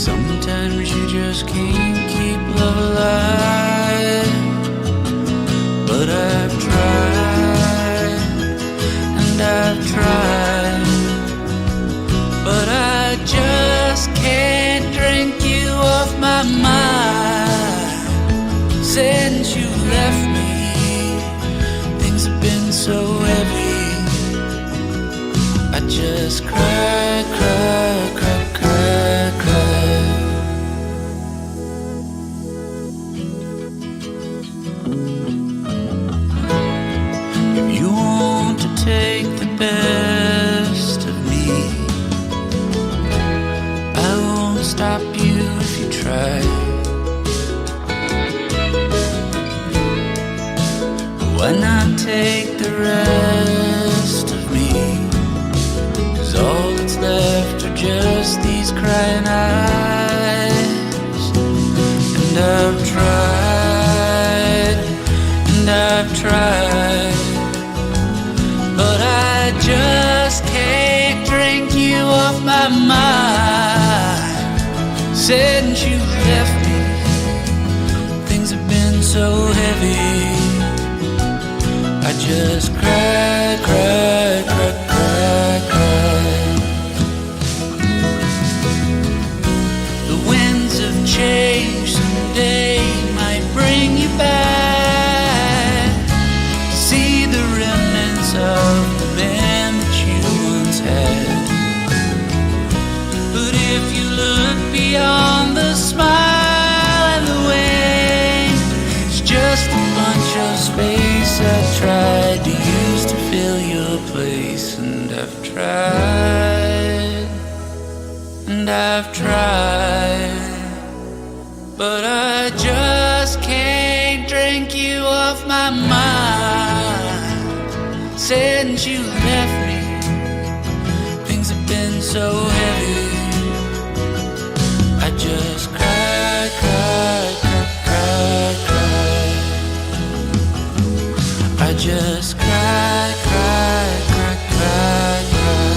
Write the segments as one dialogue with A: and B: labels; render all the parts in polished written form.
A: Sometimes you just can't keep love alive. But I've tried, and I've tried, but I just can't drink you off my mind. Since you left me, things have been so heavy. I just cry, cry, cry, cry, cry. If you want to take the best of me, I won't stop you if you try. Why not take the rest of me? 'Cause all that's left are just these crying eyes. And I've tried, and I've tried, but I just can't drink you off my mind. Since you left me, things have been so heavy. I just cry, cry, cry, cry, cry. The winds of change someday might bring you back. See the remnants of the man that you once had. But if you look beyond the smile and the wing, it's just a bunch of space I've tried to use to fill your place. And I've tried, and I've tried, but I just can't drink you off my mind. Since you left me, things have been so heavy. I just cry, cry, cry, cry, cry. I just cry, cry, cry, cry, cry.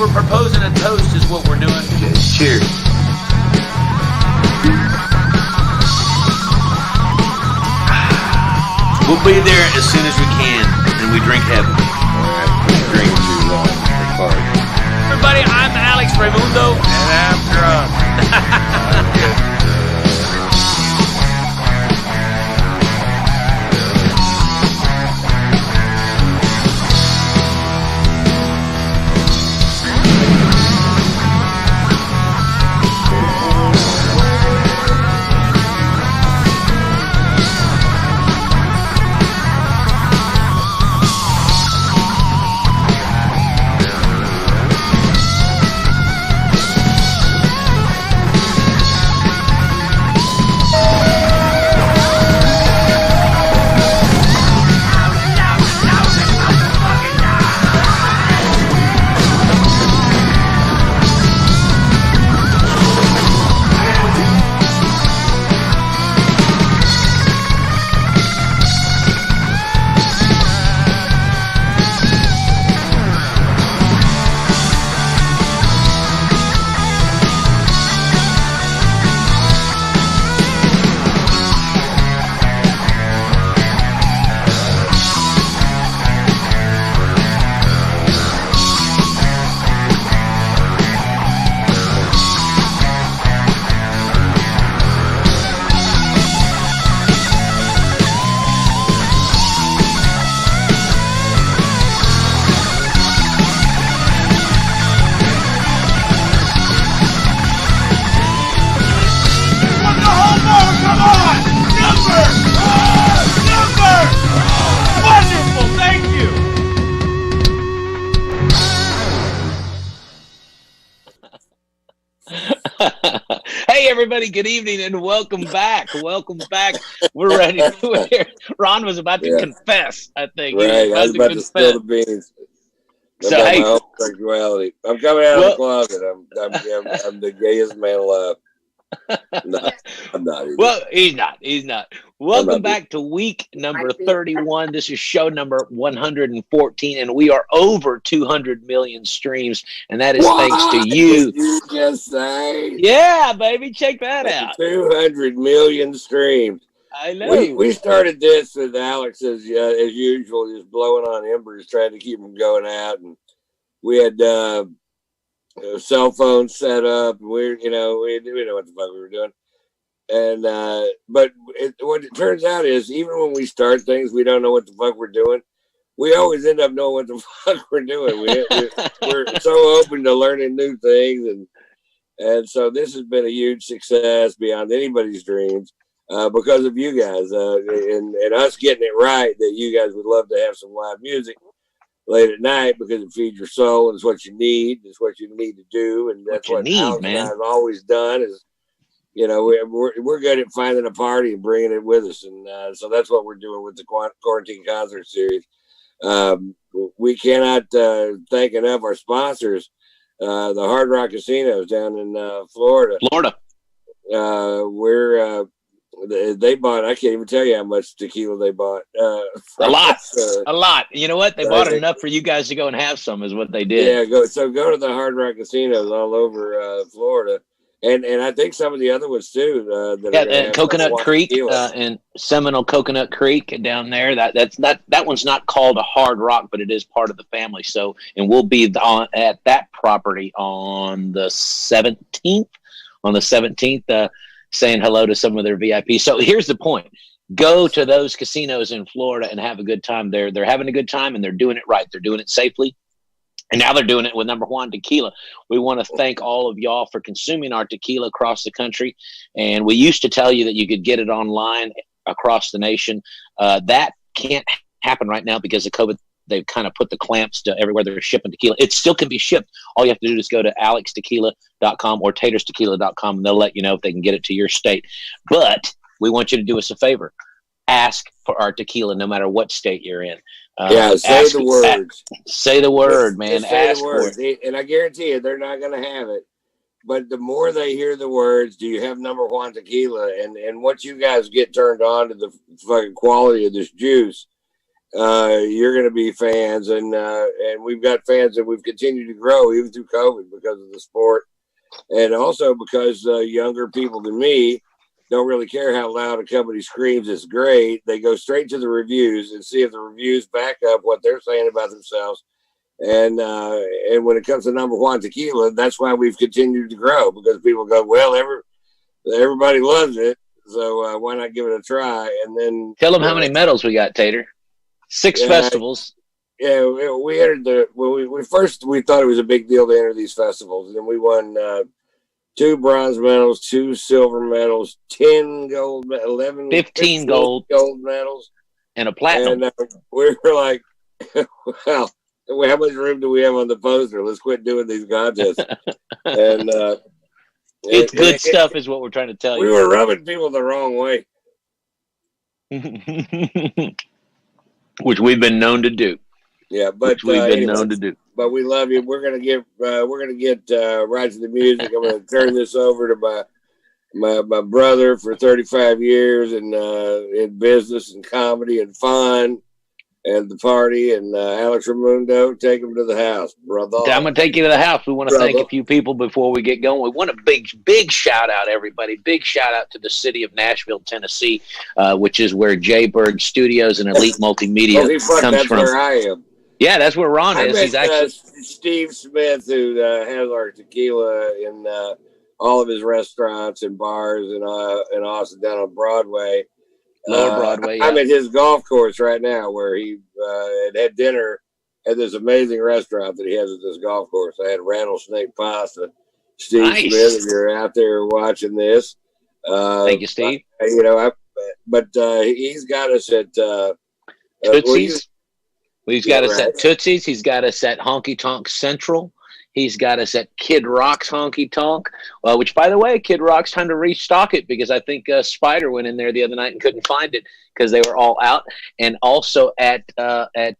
A: we're proposing a toast is what we're doing.
B: Okay, cheers.
A: We'll be there as soon as we can, and we drink heavy.
B: All right, we drink too long. It's hard.
A: Everybody, I'm Alex Reymundo.
B: And I'm drunk. Good.
A: Hey, everybody, good evening and welcome back. Welcome back. We're ready. Ron was about to confess, I think.
B: Right, I was about to spill the beans.
A: So,
B: about
A: hey,
B: my homosexuality. I'm coming out of the closet. I'm the gayest man alive. No, I'm not. Either.
A: Well, he's not. He's not. Welcome back to week number 31. This is show number 114, and we are over 200 million streams, and that is thanks to you.
B: Did you just say?
A: Yeah, baby, check that out.
B: 200 million streams.
A: I know.
B: We started this with Alex as usual, just blowing on embers, trying to keep them going out, and we had cell phones set up. We didn't know what the fuck we were doing. And but what it turns out is, even when we start things, we don't know what the fuck we're doing. We always end up knowing what the fuck we're doing. We're so open to learning new things, and so this has been a huge success beyond anybody's dreams because of you guys and us getting it right. That you guys would love to have some live music late at night because it feeds your soul and it's what you need. It's what you need to do, and that's what Alex and I have always done. Is we're good at finding a party and bringing it with us, and so that's what we're doing with the quarantine concert series. We cannot thank enough our sponsors, the Hard Rock Casinos down in Florida. They bought, I can't even tell you how much tequila they bought.
A: A lot. You know what? They bought enough for you guys to go and have some is what they did.
B: Yeah, go to the Hard Rock Casinos all over Florida. And I think some of the other ones too.
A: Coconut Creek and Seminole Coconut Creek down there. That one's not called a Hard Rock, but it is part of the family. So, and we'll be at that property on the 17th. Saying hello to some of their VIPs. So here's the point: go to those casinos in Florida and have a good time. They're having a good time and they're doing it right. They're doing it safely. And now they're doing it with JUAN Tequila. We want to thank all of y'all for consuming our tequila across the country. And we used to tell you that you could get it online across the nation. That can't happen right now because of COVID. They've kind of put the clamps to everywhere they're shipping tequila. It still can be shipped. All you have to do is go to alextequila.com or taterstequila.com, and they'll let you know if they can get it to your state. But we want you to do us a favor. Ask for our tequila no matter what state you're in.
B: Say the words.
A: Say the word, man. Ask for it.
B: And I guarantee you, they're not going to have it. But the more they hear the words, do you have #1 tequila? And once you guys get turned on to the fucking quality of this juice, you're going to be fans, and we've got fans that we've continued to grow even through COVID because of the sport, and also because younger people than me don't really care how loud a company screams it's great. They go straight to the reviews and see if the reviews back up what they're saying about themselves. And when it comes to number JUAN Tequila, that's why we've continued to grow, because people go, well, everybody loves it, so why not give it a try? And then
C: tell them how many medals we got, Tater. 6 festivals.
B: Yeah, we entered we thought it was a big deal to enter these festivals, and then we won 2 bronze medals, 2 silver medals, 10 gold, 11,
C: 15 gold
B: medals,
C: and a platinum.
B: And we were like, well, how much room do we have on the poster? Let's quit doing these contests. And
C: it's good stuff, is what we're trying to tell you.
B: We were rubbing people the wrong way,
C: which we've been known to do.
B: Yeah, but
C: we've been known to do.
B: But we love you. We're gonna get right to the music. I'm gonna turn this over to my brother for 35 years in business and comedy and fun and the party, and Alex Reymundo, take him to the house, brother.
C: I'm going to take you to the house. We want to thank a few people before we get going. We want a big shout out, everybody. Big shout out to the city of Nashville, Tennessee, which is where JUAN Studios and Elite Multimedia comes
B: that's
C: from.
B: Where I am.
C: Yeah, that's where Ron is. He's actually
B: Steve Smith, who has our tequila in all of his restaurants and bars in Austin, down on Broadway.
C: Lower Broadway. Yeah.
B: I'm at his golf course right now, where he had dinner at this amazing restaurant that he has at this golf course. I had rattlesnake pasta. Steve Smith, if you're out there watching this,
C: thank you, Steve.
B: He's got us at
C: Tootsie's. He's got us at Tootsie's. He's got us at Honky Tonk Central. He's got us at Kid Rock's Honky Tonk, which, by the way, Kid Rock's time to restock it, because I think Spider went in there the other night and couldn't find it because they were all out. And also at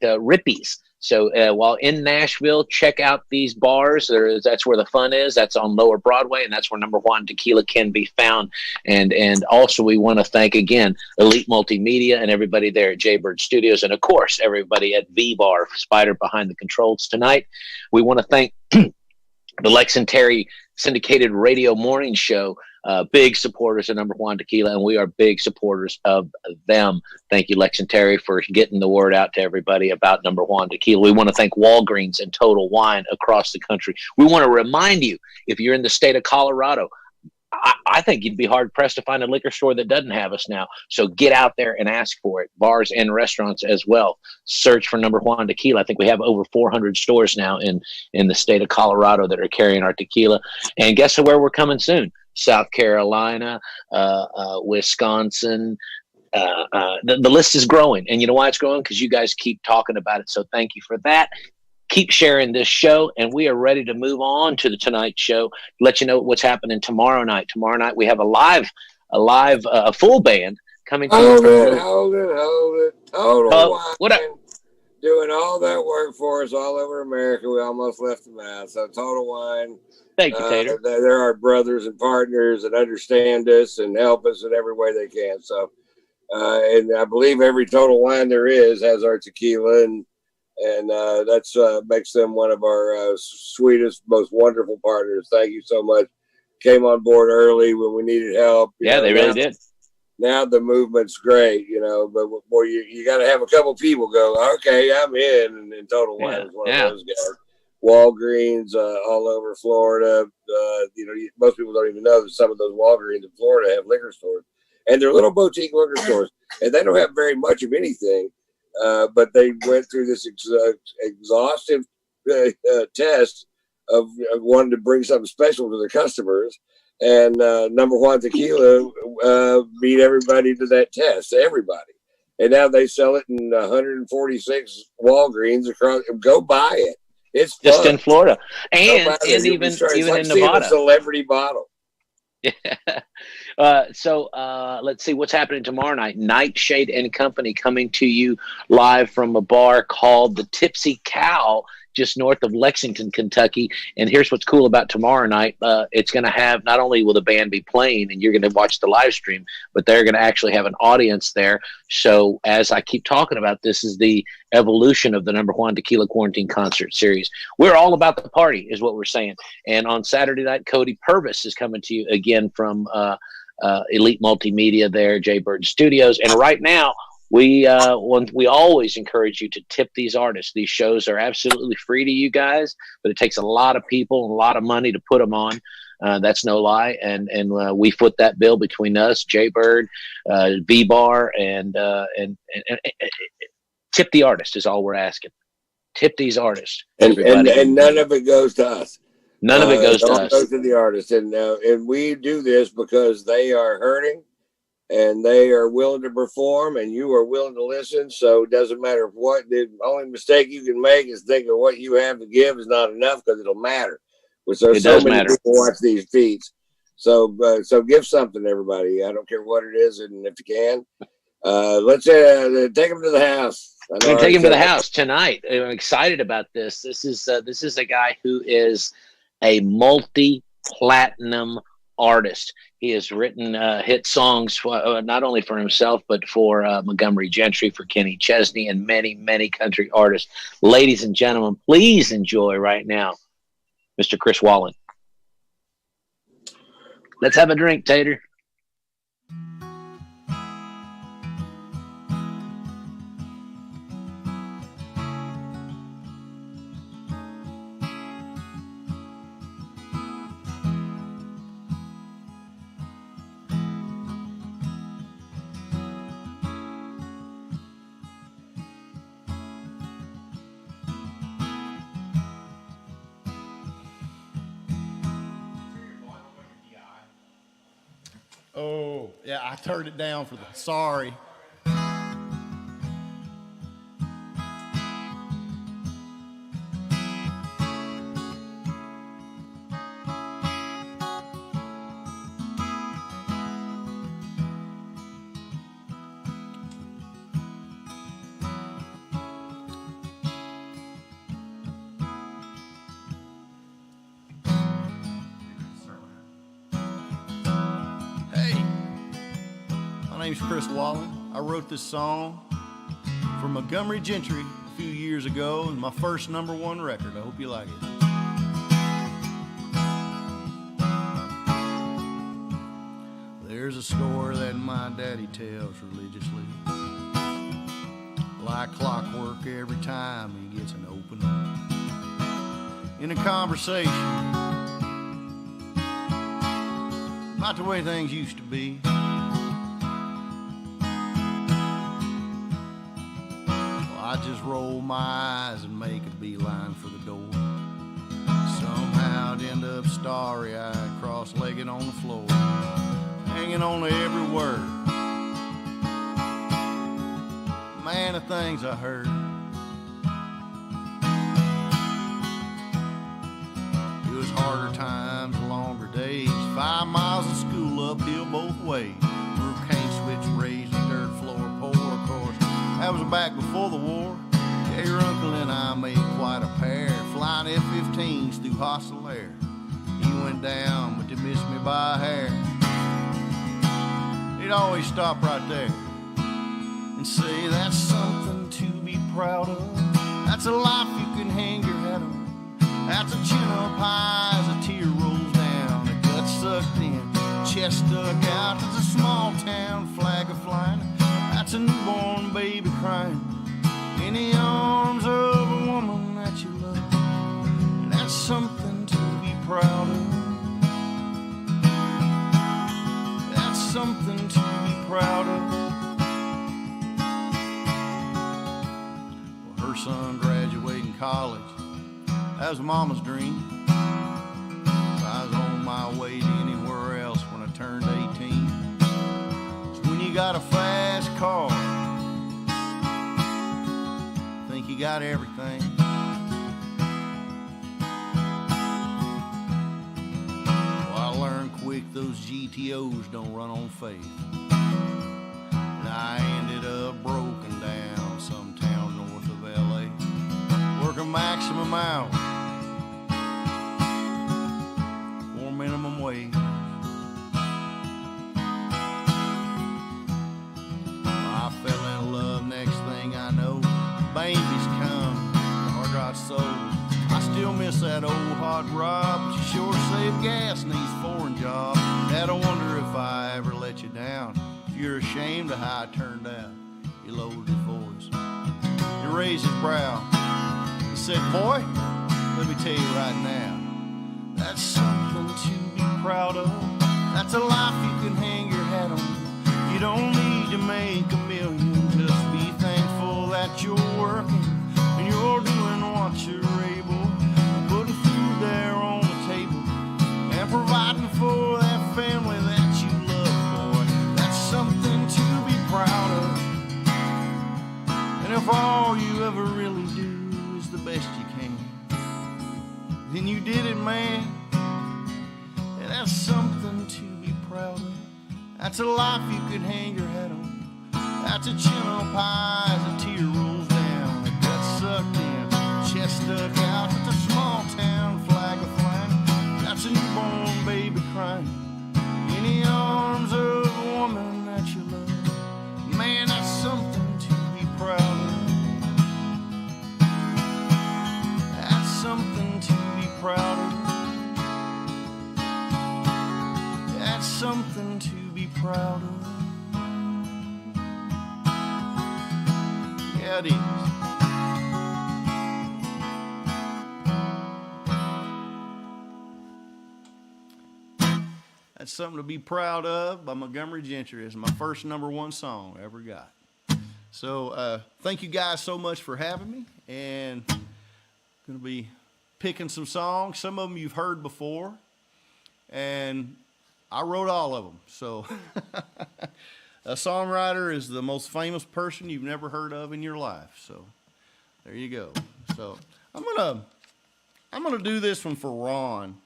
C: Rippy's. So while in Nashville, check out these bars. That's where the fun is. That's on Lower Broadway, and that's where number JUAN Tequila can be found. And also we want to thank, again, Elite Multimedia and everybody there at JUAN Studios, and, of course, everybody at VBar, Spider behind the controls tonight. We want to thank the Lex and Terry syndicated radio morning show, big supporters of number JUAN Tequila, and we are big supporters of them. Thank you, Lex and Terry, for getting the word out to everybody about number JUAN Tequila. We want to thank Walgreens and Total Wine across the country. We want to remind you, if you're in the state of Colorado, I think you'd be hard-pressed to find a liquor store that doesn't have us now. So get out there and ask for it. Bars and restaurants as well. Search for number JUAN Tequila. I think we have over 400 stores now in the state of Colorado that are carrying our tequila. And guess where we're coming soon? South Carolina, Wisconsin. The list is growing. And you know why it's growing? Because you guys keep talking about it. So thank you for that. Keep sharing this show, and we are ready to move on to the Tonight Show. Let you know what's happening tomorrow night. Tomorrow night we have a full band coming.
B: Hold it. Total Wine.
C: What up?
B: Doing all that work for us all over America. We almost left them out. So Total Wine.
C: Thank you, Tater.
B: They're our brothers and partners that understand us and help us in every way they can. So, and I believe every Total Wine there is has our tequila, and that's makes them one of our sweetest, most wonderful partners. Thank you so much. Came on board early when we needed help.
C: Yeah, they really did.
B: Now the movement's great, but boy, you got to have a couple people go, okay, I'm in, and Total Wine is one of those guys. Walgreens all over Florida. Most people don't even know that some of those Walgreens in Florida have liquor stores, and they're little boutique liquor stores, and they don't have very much of anything. But they went through this exhaustive test of wanting to bring something special to their customers, and number JUAN Tequila beat everybody to that test, everybody. And now they sell it in 146 Walgreens across. Go buy it. It's fun.
C: Just in Florida, and even in Nevada.
B: A celebrity bottle.
C: Yeah. So let's see what's happening tomorrow night. Nightshade and Company coming to you live from a bar called the Tipsy Cow just north of Lexington, Kentucky. And here's what's cool about tomorrow night. It's going to have, not only will the band be playing and you're going to watch the live stream, but they're going to actually have an audience there. So as I keep talking about, this is the evolution of the JUAN Tequila Quarantine Concert Series. We're all about the party is what we're saying. And on Saturday night, Cody Purvis is coming to you again from Elite Multimedia there, Jaybird Studios. And right now, we always encourage you to tip these artists. These shows are absolutely free to you guys, but it takes a lot of people and a lot of money to put them on. That's no lie. And we foot that bill between us, Jaybird, VBar, and tip the artist is all we're asking. Tip these artists.
B: And none of it goes to us.
C: None of it goes to us.
B: It goes to the artist. And we do this because they are hurting and they are willing to perform and you are willing to listen. So it doesn't matter what. The only mistake you can make is thinking what you have to give is not enough, because it'll matter. Which there's so many people watch these feeds. So give something to everybody. I don't care what it is. And if you can, let's take them to the house.
C: We're going to take him to the house tonight. I'm excited about this. This is a guy who is a multi-platinum artist. He has written hit songs not only for himself, but for Montgomery Gentry, for Kenny Chesney, and many, many country artists. Ladies and gentlemen, please enjoy right now Mr. Chris Wallin. Let's have a drink, Tater.
D: Oh, yeah, I turned it down for the sorry. My name's Chris Wallin. I wrote this song for Montgomery Gentry a few years ago. It was my first #1 record. I hope you like it. There's a story that my daddy tells religiously, like clockwork every time he gets an opening in a conversation about the way things used to be. I just roll my eyes and make a beeline for the door. Somehow I'd end up starry-eyed, cross-legged on the floor, hanging on to every word. Man, the things I heard. It was harder times, longer days, 5 miles of school uphill both ways. Through cane switch, raised and dirt floor, poor, of course. That was back before the war. Yeah, your uncle and I made quite a pair, flying F-15s through hostile air. He went down, but they missed me by a hair. He'd always stop right there and say, that's something to be proud of. That's a life you can hang your head on. That's a chin up high as a tear rolls down, a gut sucked in, chest stuck out. That's a small town flag a flying. That's a newborn baby crying in the arms of a woman that you love. And that's something to be proud of. That's something to be proud of. Well, her son graduating college, that was mama's dream. I was on my way to anywhere else when I turned 18. So when you got a fast car, think you got everything. Well, I learned quick those GTOs don't run on faith. And I ended up broken down some town north of LA, working maximum them out for minimum wage. I fell in love, next thing I know, babies come, hard rod sold. I still miss that old hot rod, but you sure save gas in these foreign jobs. Dad, I wonder if I ever let you down. If you're ashamed of how I turned out. He lowered his voice. He raised his brow. He said, boy, let me tell you right now, that's something to be proud of. That's a life you can hang your hat on. You don't need to make a million. Just be thankful that you're working and you're doing what you're able, putting food there on the table and providing for that family that you love, boy. That's something to be proud of. And if all you ever really do is the best you can, then you did it, man. And that's something to be proud of. That's a life you could hang your head on. That's a chin on pie as a tear rolls down. A gut sucked in, chest stuck out. That's a small town flag of flying. That's a newborn baby crying in the arms of a woman that you love. Man, that's something to be proud of. That's something to be proud of. That's something to be proud of. Yeah, it is. That's something to be proud of by Montgomery Gentry. It's my first #1 song I ever got. So thank you guys so much for having me, and going to be picking some songs. Some of them you've heard before, and I wrote all of them. So a songwriter is the most famous person you've never heard of in your life. So there you go. So I'm gonna do this one for Ron.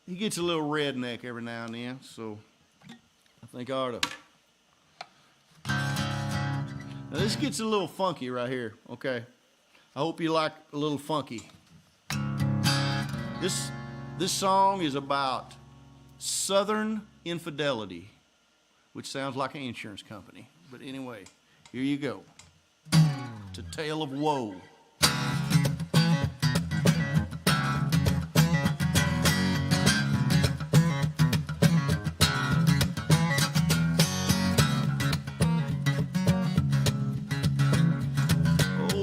D: He gets a little redneck every now and then, so I think I ought to. Now this gets a little funky right here, okay? I hope you like a little funky. This song is about Southern infidelity, which sounds like an insurance company. But anyway, here you go. It's a tale of woe.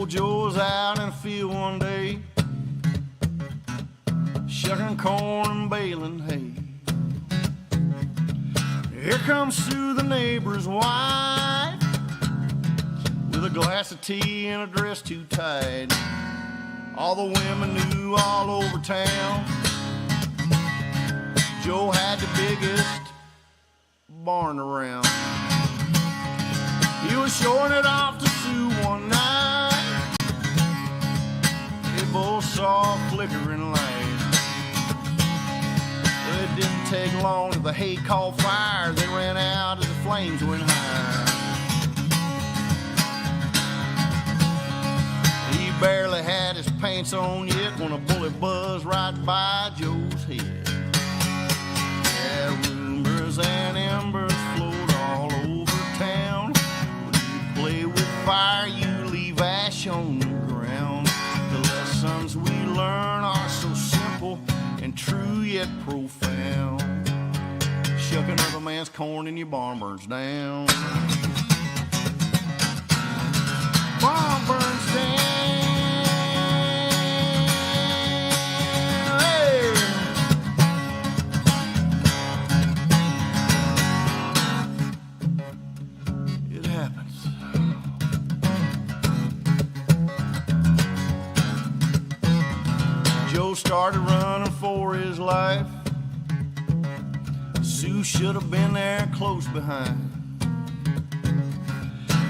D: Joe was out in the field one day, shucking corn and baling hay. Here comes Sue, the neighbor's wife, with a glass of tea and a dress too tight. All the women knew all over town Joe had the biggest barn around. He was showing it off to Sue one night. They both saw a flickering light. It didn't take long till the hay caught fire. They ran out as the flames went higher. He barely had his pants on yet when a bullet buzzed right by Joe's head. Yeah, rumors and embers float all over town. When you play with fire, you leave ash on the ground. The lessons we learn are so simple and true yet profound. Shucking another man's corn and your barn burns down. Barn burns down. Hey. It happens. Joe started running for his life. Sue should have been there close behind.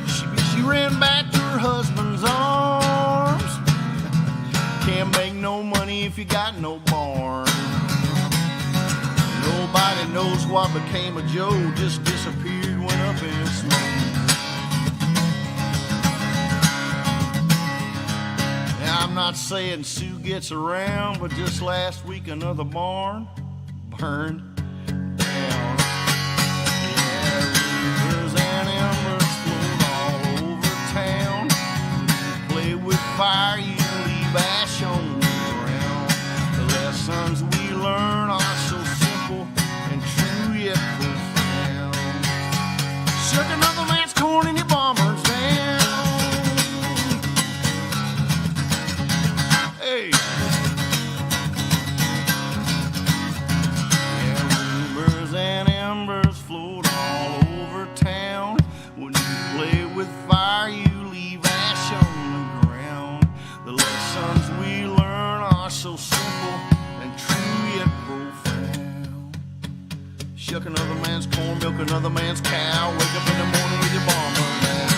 D: She ran back to her husband's arms. Can't make no money if you got no barn. Nobody knows what became of Joe, just disappeared, went up in smoke. not saying Sue gets around, but just last week another barn burned down. Yeah, rivers and embers float all over town. You play with fire, you leave ash on the ground. The lessons we learn are so simple and true yet profound. Shook another man's corn and your bombers down. Hey. Yeah, rumors and embers float all over town. When you play with fire, you leave ash on the ground. The lessons we learn are so simple and true yet profound. Shuck another man's corn, milk another man's cow. Wake up in the morning with your bomber down.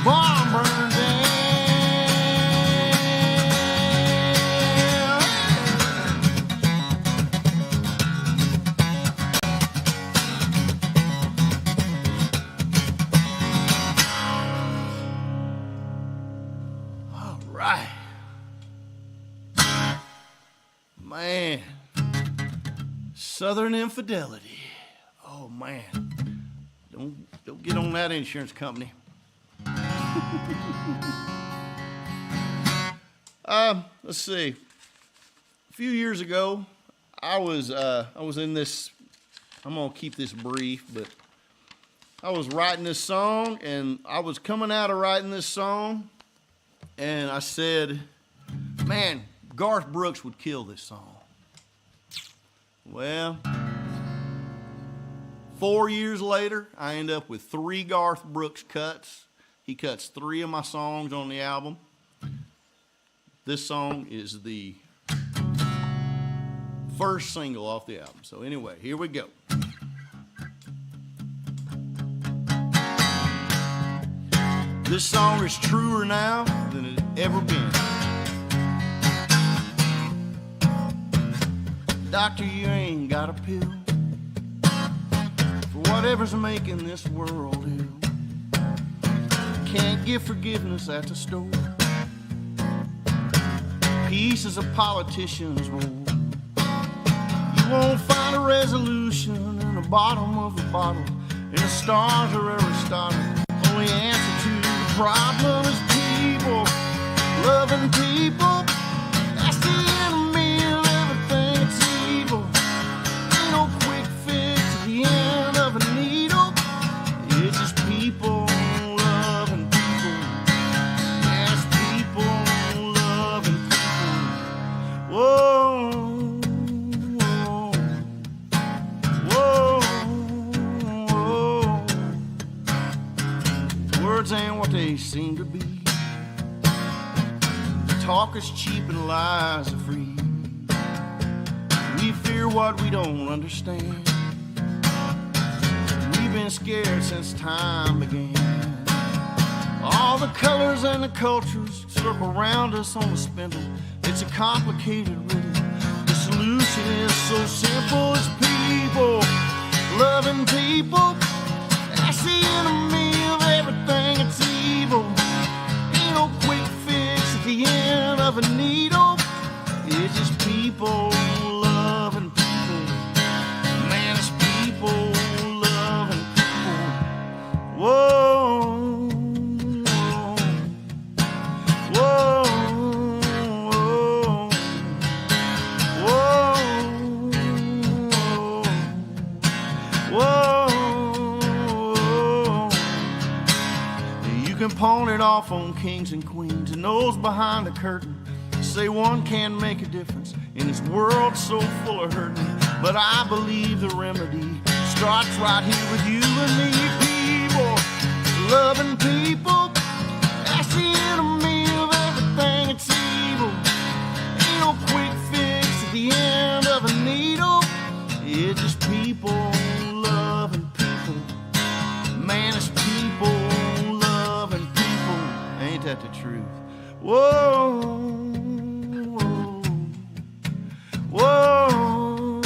D: Barn burned down. All right. Man. Southern infidelity. Oh man. Don't get on that insurance company. Let's see. A few years ago, I was in this. I'm gonna keep this brief, but I was writing this song, and I was coming out of writing this song, and I said, "Man, Garth Brooks would kill this song." Well, 4 years later, I end up with 3 Garth Brooks cuts. He cuts 3 of my songs on the album. This song is the first single off the album. So anyway, here we go. This song is truer now than it ever been. Doctor, you ain't got a pill for whatever's making this world ill. Can't get forgiveness at the store. Pieces of politicians roll. You won't find a resolution in the bottom of the bottle, and the stars are Aristotle. Only answer to the problem is people, loving people. That's the enemy of everything that's evil. Ain't no quick fix at the end of a needle. It's just people loving people. Yes, people loving people. Whoa, whoa, whoa, whoa. Words ain't what they seem to be. Talk is cheap and lies are free. We fear what we don't understand. We've been scared since time began. All the colors and the cultures circle around us on the spindle. It's a complicated riddle. The solution is so simple as people, loving people. That's the enemy of everything that's evil. Ain't no quick fix at the end of a needle. It's just people loving people. Man, it's people loving people. Whoa, whoa, whoa, whoa, whoa. You can pawn it off on kings and queens and those behind the curtain. Say one can make a difference in this world so full of hurting. But I believe the remedy starts right here with you and me. People, loving people. That's the enemy of everything that's evil. Ain't no quick fix at the end of a needle. It's just people loving people. Man, it's people loving people. Ain't that the truth? Whoa. Whoa,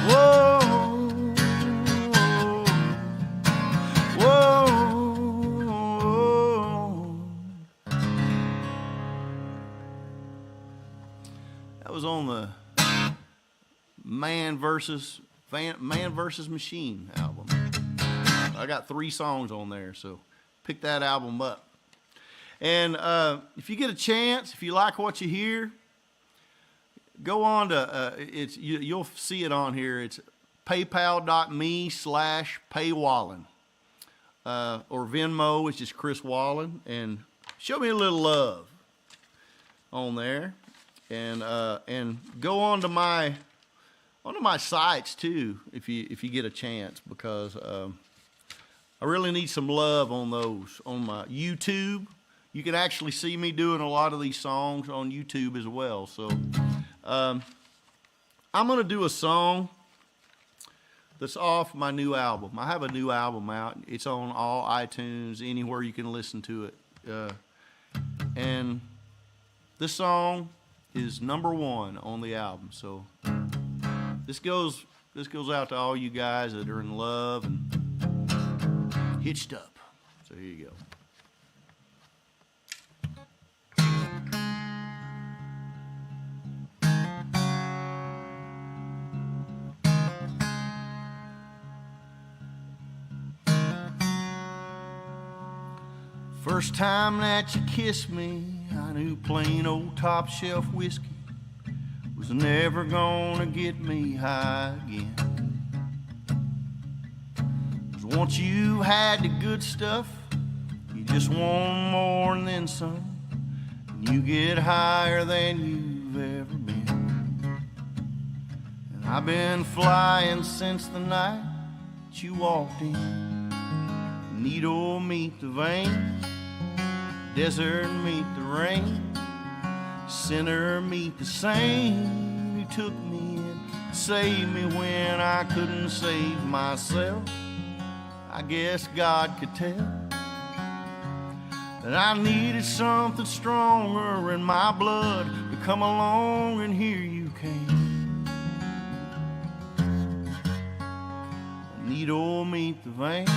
D: whoa, whoa, Man versus Machine album. I got 3 songs on there, so pick that album up. And if you get a chance, if you like what you hear, go on to you'll see it on here. It's paypal.me/paywallin, or Venmo, which is Chris Wallin, and show me a little love on there, and go on to my sites too if you get a chance, because I really need some love on those. On my YouTube, you can actually see me doing a lot of these songs on YouTube as well. So I'm gonna do a song that's off my new album. I have a new album out. It's on all iTunes, anywhere you can listen to it. And this song is #1 on the album. So this goes out to all you guys that are in love and hitched up. So here you go. First time that you kissed me, I knew plain old top shelf whiskey was never gonna get me high again. 'Cause once you had the good stuff, you just want more and then some, and you get higher than you've ever been. And I've been flying since the night that you walked in. Needle meet the vein, desert meet the rain, sinner meet the saint. You took me in, saved me when I couldn't save myself. I guess God could tell that I needed something stronger in my blood to come along, and here you came. Needle meet the vein,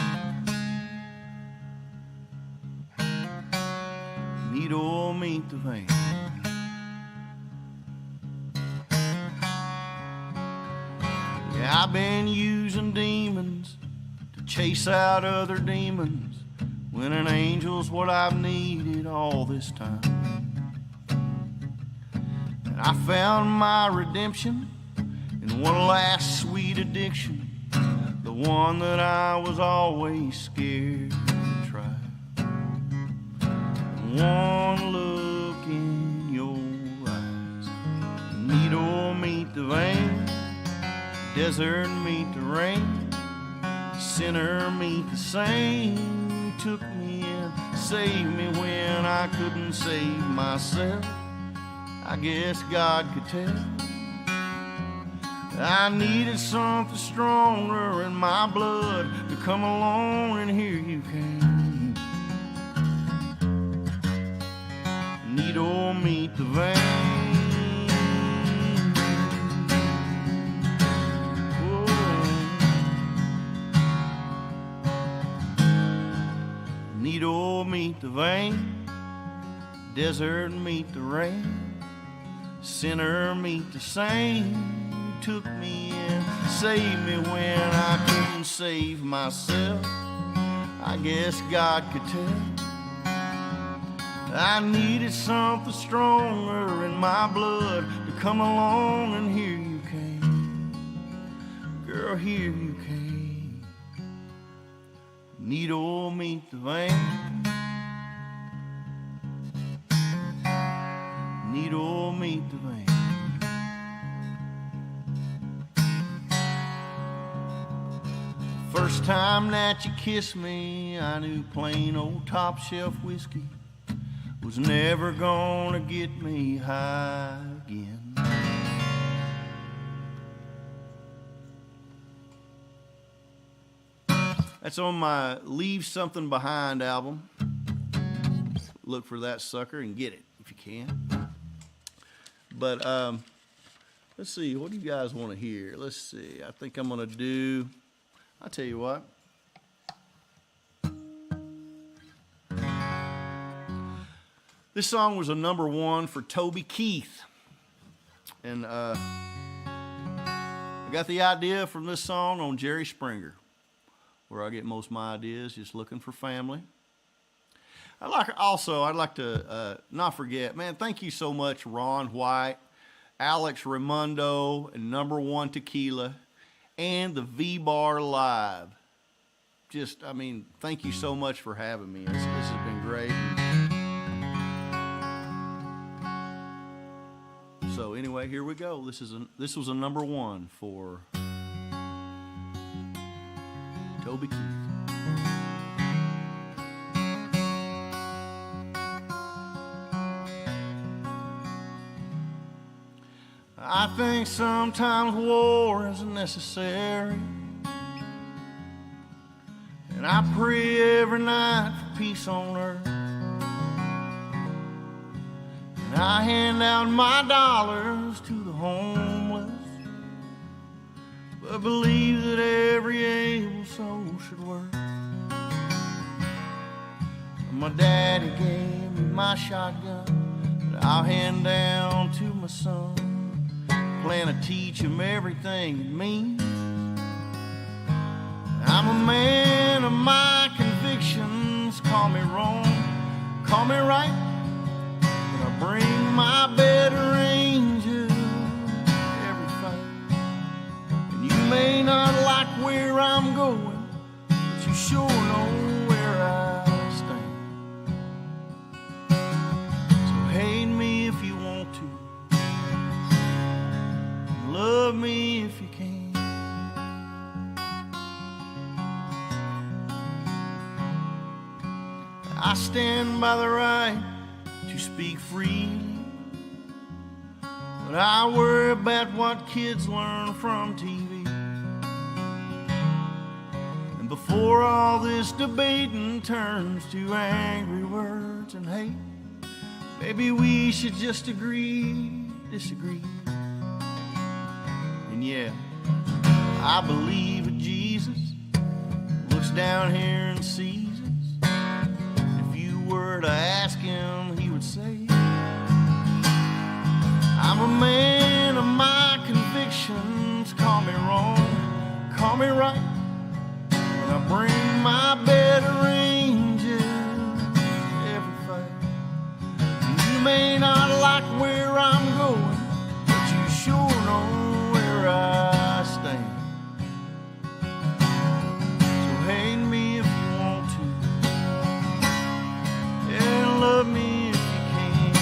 D: needle meet the vein. Yeah, I've been using demons to chase out other demons, when an angel's what I've needed all this time. And I found my redemption in one last sweet addiction, the one that I was always scared to try. One look in your eyes, needle meet the vein, desert meet the rain, sinner meet the saint. You took me in, saved me when I couldn't save myself. I guess God could tell I needed something stronger in my blood to come along, and here you came. Needle meet the vein. Needle meet the vein, desert meet the rain, sinner meet the saint. You took me in, saved me when I couldn't save myself. I guess God could tell I needed something stronger in my blood to come along, and here you came. Girl, here you came. Needle meet the vein, needle meet the vein. First time that you kissed me, I knew plain old top shelf whiskey was never gonna get me high again. That's on my Leave Something Behind album. Look for that sucker and get it if you can. But let's see, what do you guys want to hear? Let's see, I think I'm gonna do, I'll tell you what. This song was a #1 for Toby Keith. And I got the idea from this song on Jerry Springer, where I get most of my ideas, just looking for family. I'd like to not forget, man, thank you so much, Ron White, Alex Reymundo, and #1 Tequila, and the VBar Live. Just, I mean, thank you so much for having me. This has been great. So anyway, here we go. This was a #1 for Toby Keith. I think sometimes war is necessary, and I pray every night for peace on earth. And I hand out my dollars to the homeless, but believe that every able soul should work. And my daddy gave me my shotgun that I'll hand down to my son. Plan to teach him everything it means. I'm a man of my convictions. Call me wrong, call me right, but I bring my better angel every fight. And you may not like where I'm going, but you sure know where I stand. So hate me if you want to, love me if you can. I stand by the right to speak freely, but I worry about what kids learn from TV. And before all this debating turns to angry words and hate, maybe we should just disagree. And yeah, I believe that Jesus looks down here and sees us. If you were to ask him, he would say, I'm a man of my convictions. Call me wrong, call me right, and I bring my better angel every fight. And you may not like where I'm going, but you sure know I stand. So hate me if you want to, and love me if you can.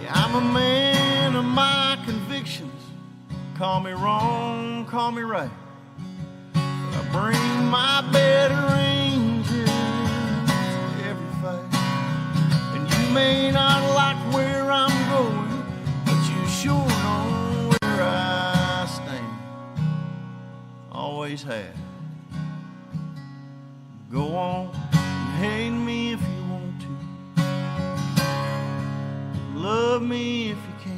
D: Yeah, I'm a man of my convictions. Call me wrong, call me right, but I bring my better angels every fight. And you may not like where I'm going, but you sure know where I stand. Always have. Go on and hate me if you want to, love me if you can.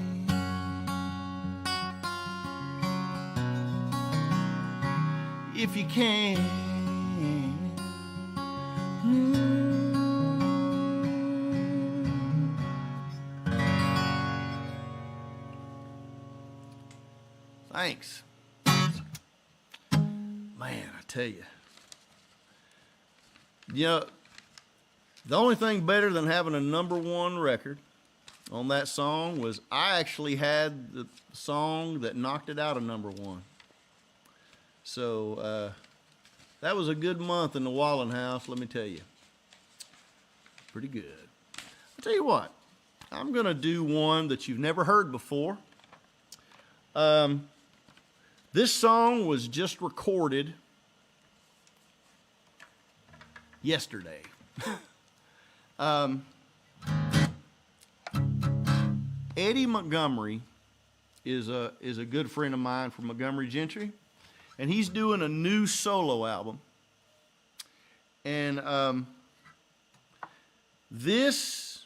D: If you can. Thanks. Man, I tell you. You know, the only thing better than having a #1 record on that song was I actually had the song that knocked it out of #1. So that was a good month in the Wallin house, let me tell you. Pretty good. I'll tell you what, I'm going to do one that you've never heard before. This song was just recorded yesterday. Eddie Montgomery is a good friend of mine from Montgomery Gentry, and he's doing a new solo album. And this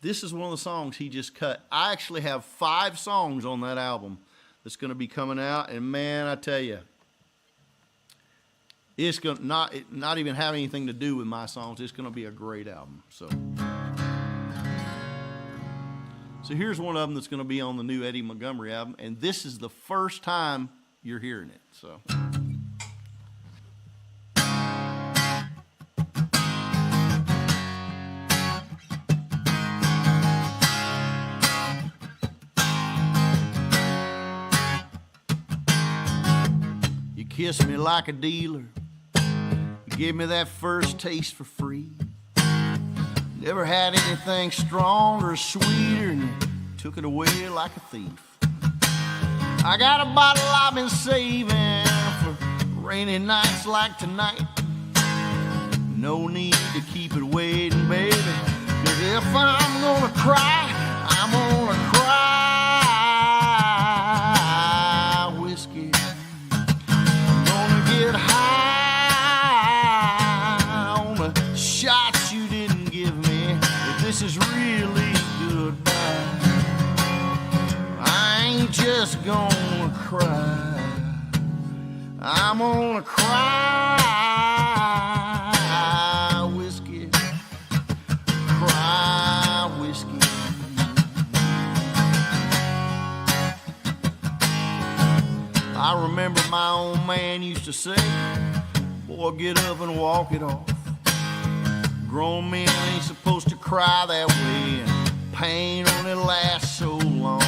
D: is one of the songs he just cut. I actually have 5 songs on that album that's going to be coming out, and man, I tell you, it's going to not even have anything to do with my songs. It's going to be a great album. So So here's one of them that's going to be on the new Eddie Montgomery album, and this is the first time you're hearing it. So. You kiss me like a dealer. You give me that first taste for free. Never had anything stronger or sweeter, and you took it away like a thief. I got a bottle I've been saving for rainy nights like tonight. No need to keep it waiting, baby, 'cause if I'm gonna cry, I'm gonna cry whiskey. I'm gonna get high on the shots you didn't give me. If this is really goodbye, I ain't just gonna cry. I'm gonna cry whiskey, cry whiskey. I remember my old man used to say, boy, get up and walk it off. Grown men ain't supposed to cry that way, and pain only lasts so long.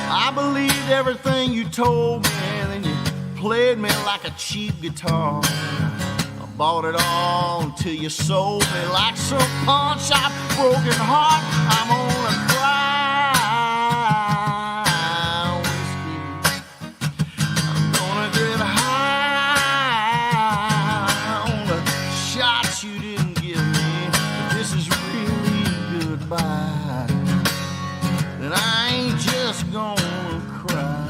D: I believed everything you told me, and then you played me like a cheap guitar. I bought it all until you sold me like some pawn shop broken heart. I'm gonna cry whiskey. I'm gonna get high on the shots you didn't give me. If this is really goodbye, then I ain't just gonna cry.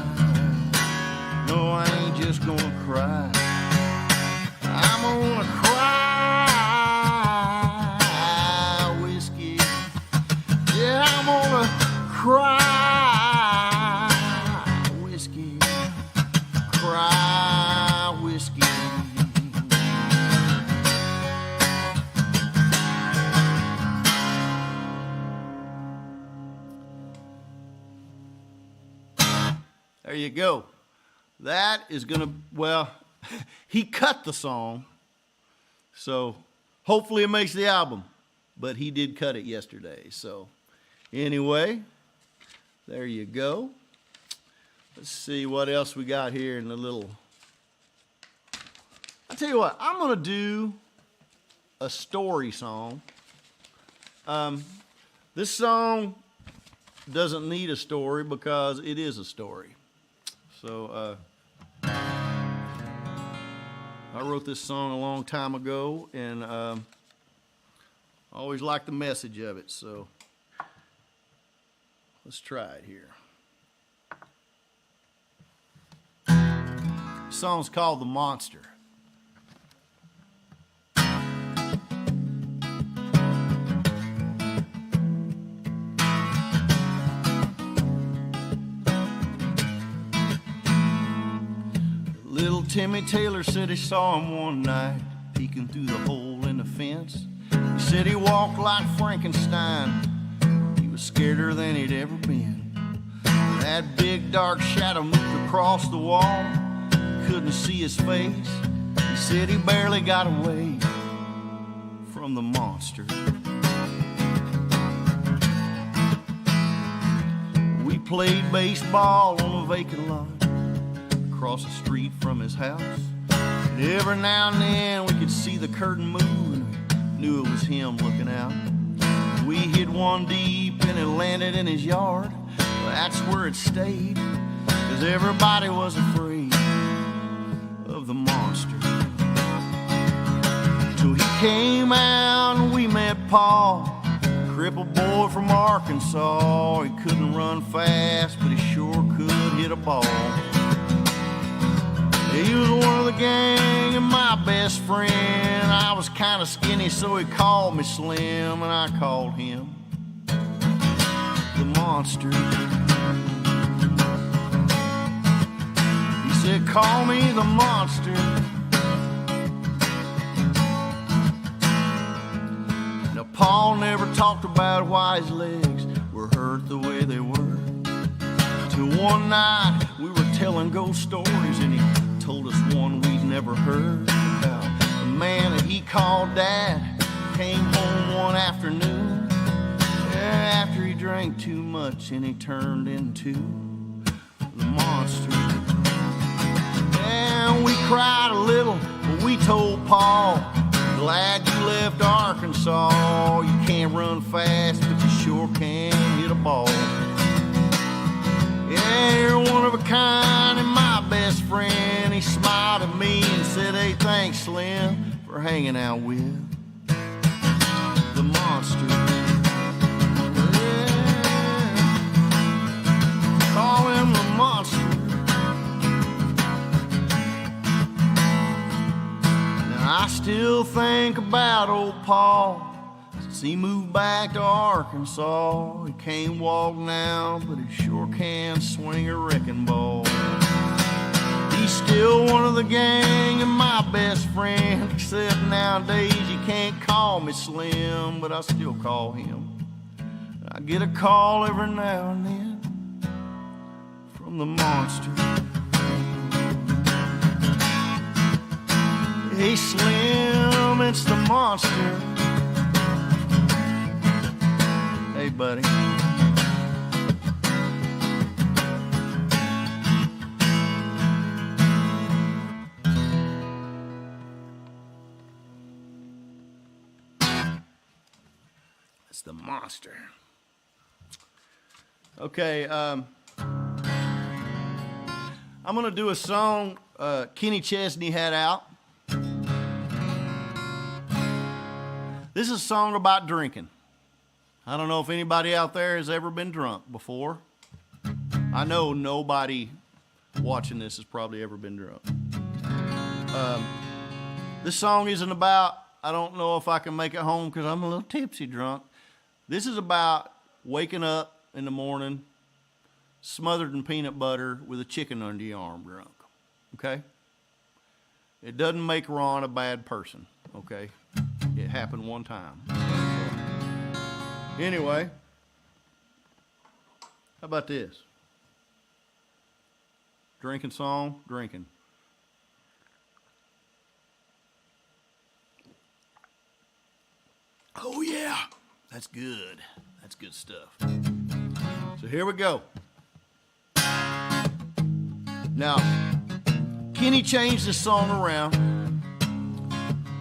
D: No, I ain't just gonna cry. I'm gonna cry whiskey. Yeah, I'm gonna cry whiskey. Cry whiskey. There you go. That is gonna, well, he cut the song, so hopefully it makes the album, but he did cut it yesterday. So anyway, there you go. Let's see what else we got here in the little, I tell you what, I'm gonna do a story song. This song doesn't need a story because it is a story. So I wrote this song a long time ago, and I always liked the message of it, so let's try it here. The song's called The Monster. Little Timmy Taylor said he saw him one night peeking through the hole in the fence. He said he walked like Frankenstein. He was scareder than he'd ever been. That big dark shadow moved across the wall. Couldn't see his face. He said he barely got away from the monster. We played baseball on a vacant lot across the street from his house. And every now and then we could see the curtain move, and we knew it was him looking out. We hit one deep and it landed in his yard. Well, that's where it stayed, 'cause everybody was afraid of the monster. Till he came out and we met Paul, crippled boy from Arkansas. He couldn't run fast, but he sure could hit a ball. He was one of the gang and my best friend. I was kind of skinny, so he called me Slim, and I called him the Monster. He said, call me the Monster. Now, Paul never talked about why his legs were never heard the way they were. Till one night we were telling ghost stories, and he told us one we'd never heard about. The man that he called Dad came home one afternoon, after he drank too much and he turned into the monster. And we cried a little, but we told Paul, glad you left Arkansas. You can't run fast, but you sure can hit a ball. Yeah, you're one of a kind and my best friend. He smiled at me and said, hey, thanks, Slim, for hanging out with the monster. Yeah. Call him the monster. Now, I still think about old Paul. Since he moved back to Arkansas, he can't walk now, but he sure can swing a wrecking ball. He's still one of the gang and my best friend, except nowadays you can't call me Slim, but I still call him. I get a call every now and then from the monster. Hey Slim, it's the monster. Hey, buddy. It's the monster. Okay, I'm gonna do a song Kenny Chesney had out. This is a song about drinking. I don't know if anybody out there has ever been drunk before. I know nobody watching this has probably ever been drunk. This song isn't about, I don't know if I can make it home because I'm a little tipsy drunk. This is about waking up in the morning, smothered in peanut butter with a chicken under your arm drunk, okay? It doesn't make Ron a bad person, okay? It happened one time. Anyway, how about this? Drinking song, drinking. Oh yeah, that's good. That's good stuff. So here we go. Now, Kenny changed this song around.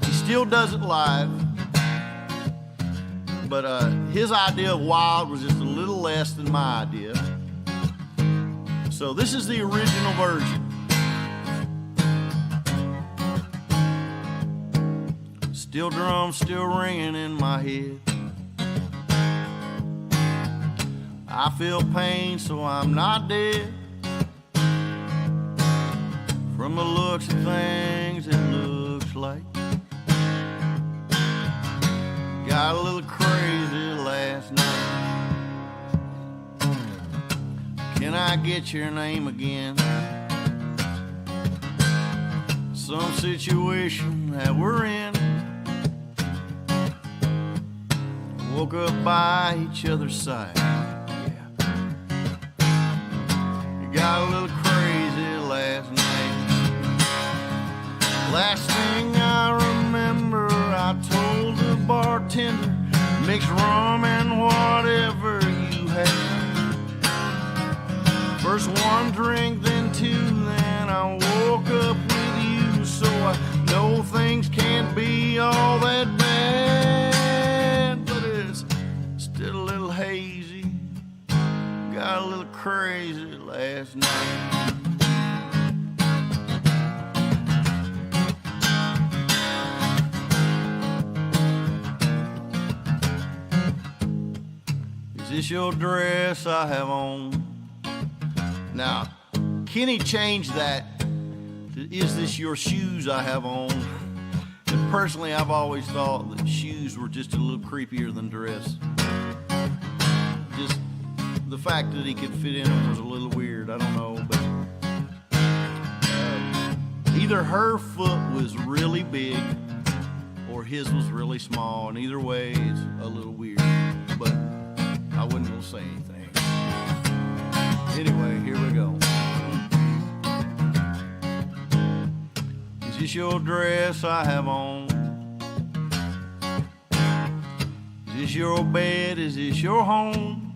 D: He still does it live. But his idea of wild was just a little less than my idea. So this is the original version. Still drums, still ringing in my head. I feel pain, so I'm not dead. From the looks of things, it looks like got a little crazy last night. Can I get your name again? Some situation that we're in. Woke up by each other's side. Yeah. You got a little crazy last night. Last thing I remember, I told the bartender, mix rum and whatever you have. First one drink, then two, then I woke up with you. So I know things can't be all that bad, but it's still a little hazy. Got a little crazy last night. Is this your dress I have on? Now, Kenny changed that to, is this your shoes I have on? And personally, I've always thought that shoes were just a little creepier than dress. Just the fact that he could fit in them was a little weird. I don't know, but either her foot was really big or his was really small, and either way, it's a little weird. But I wasn't gonna say anything. Anyway, here we go. Is this your dress I have on? Is this your bed? Is this your home?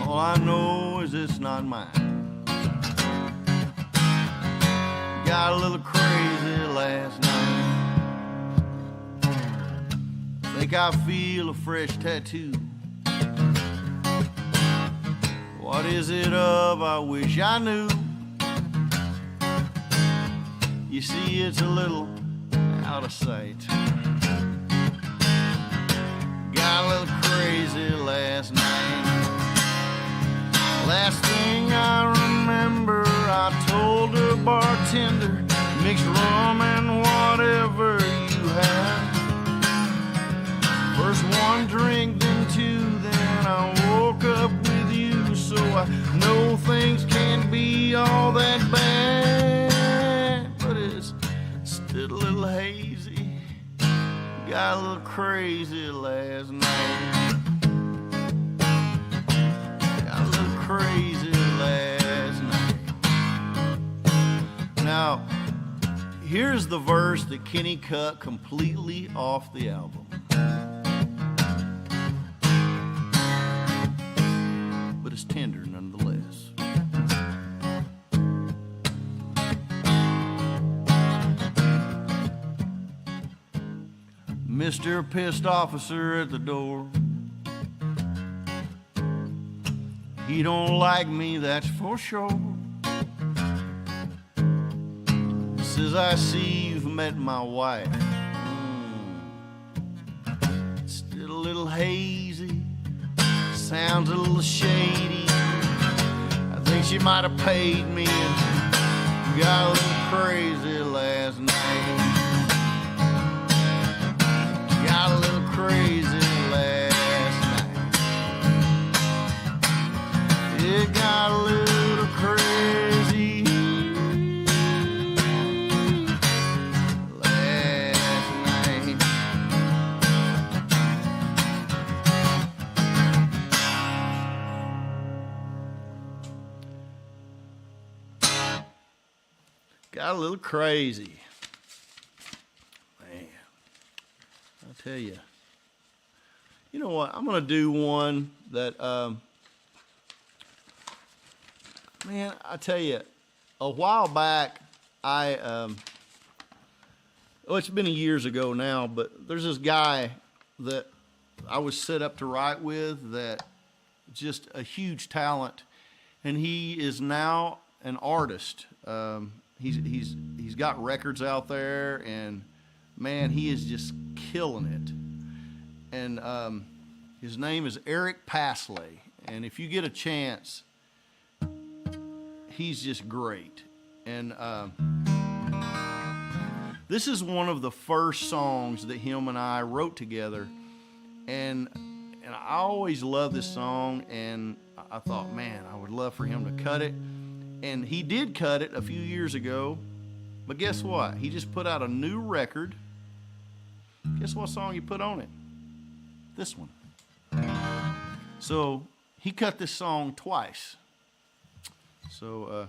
D: All I know is it's not mine. Got a little crazy last night. Think I feel a fresh tattoo. What is it of? I wish I knew. You see, it's a little out of sight. Got a little crazy last night. Last thing I remember, I told the bartender, mix rum and whatever you have. First one drink, then two, then I woke up with you. So I know things can't be all that bad, but it's still a little hazy. Got a little crazy last night. Got a little crazy last night. Now, here's the verse that Kenny cut completely off the album. But it's tender nonetheless. Mr. Pissed Officer at the door. He don't like me, that's for sure. Says, I see you've met my wife. Still a little hazy, sounds a little shady. I think she might have paid me and got a little crazy last night. Got a little crazy last night. It got a little crazy last night. Got a little crazy. Man, I'll tell you. You know what? I'm going to do one that, man, I tell you, a while back, well, it's been years ago now, but there's this guy that I was set up to write with that just a huge talent, and he is now an artist. He's got records out there, and man, he is just killing it. And his name is Eric Pasley, and if you get a chance, he's just great. And this is one of the first songs that him and I wrote together, and I always loved this song, and I thought, man, I would love for him to cut it. And he did cut it a few years ago, but guess what? He just put out a new record. Guess what song he put on it? This one. So he cut this song twice. So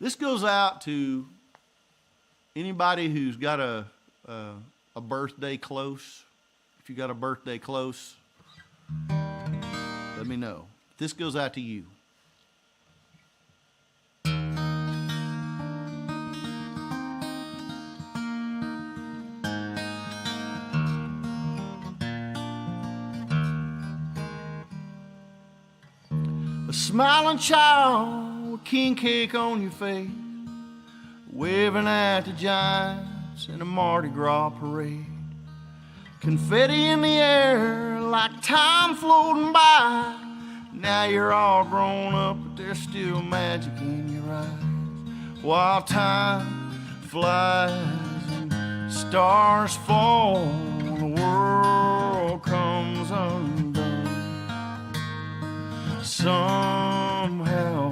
D: this goes out to anybody who's got a birthday close. If you got a birthday close, let me know. This goes out to you. A smiling child with king cake on your face, waving at the giants in a Mardi Gras parade. Confetti in the air like time floating by. Now you're all grown up, but there's still magic in your eyes. While time flies and stars fall, the world comes undone. Somehow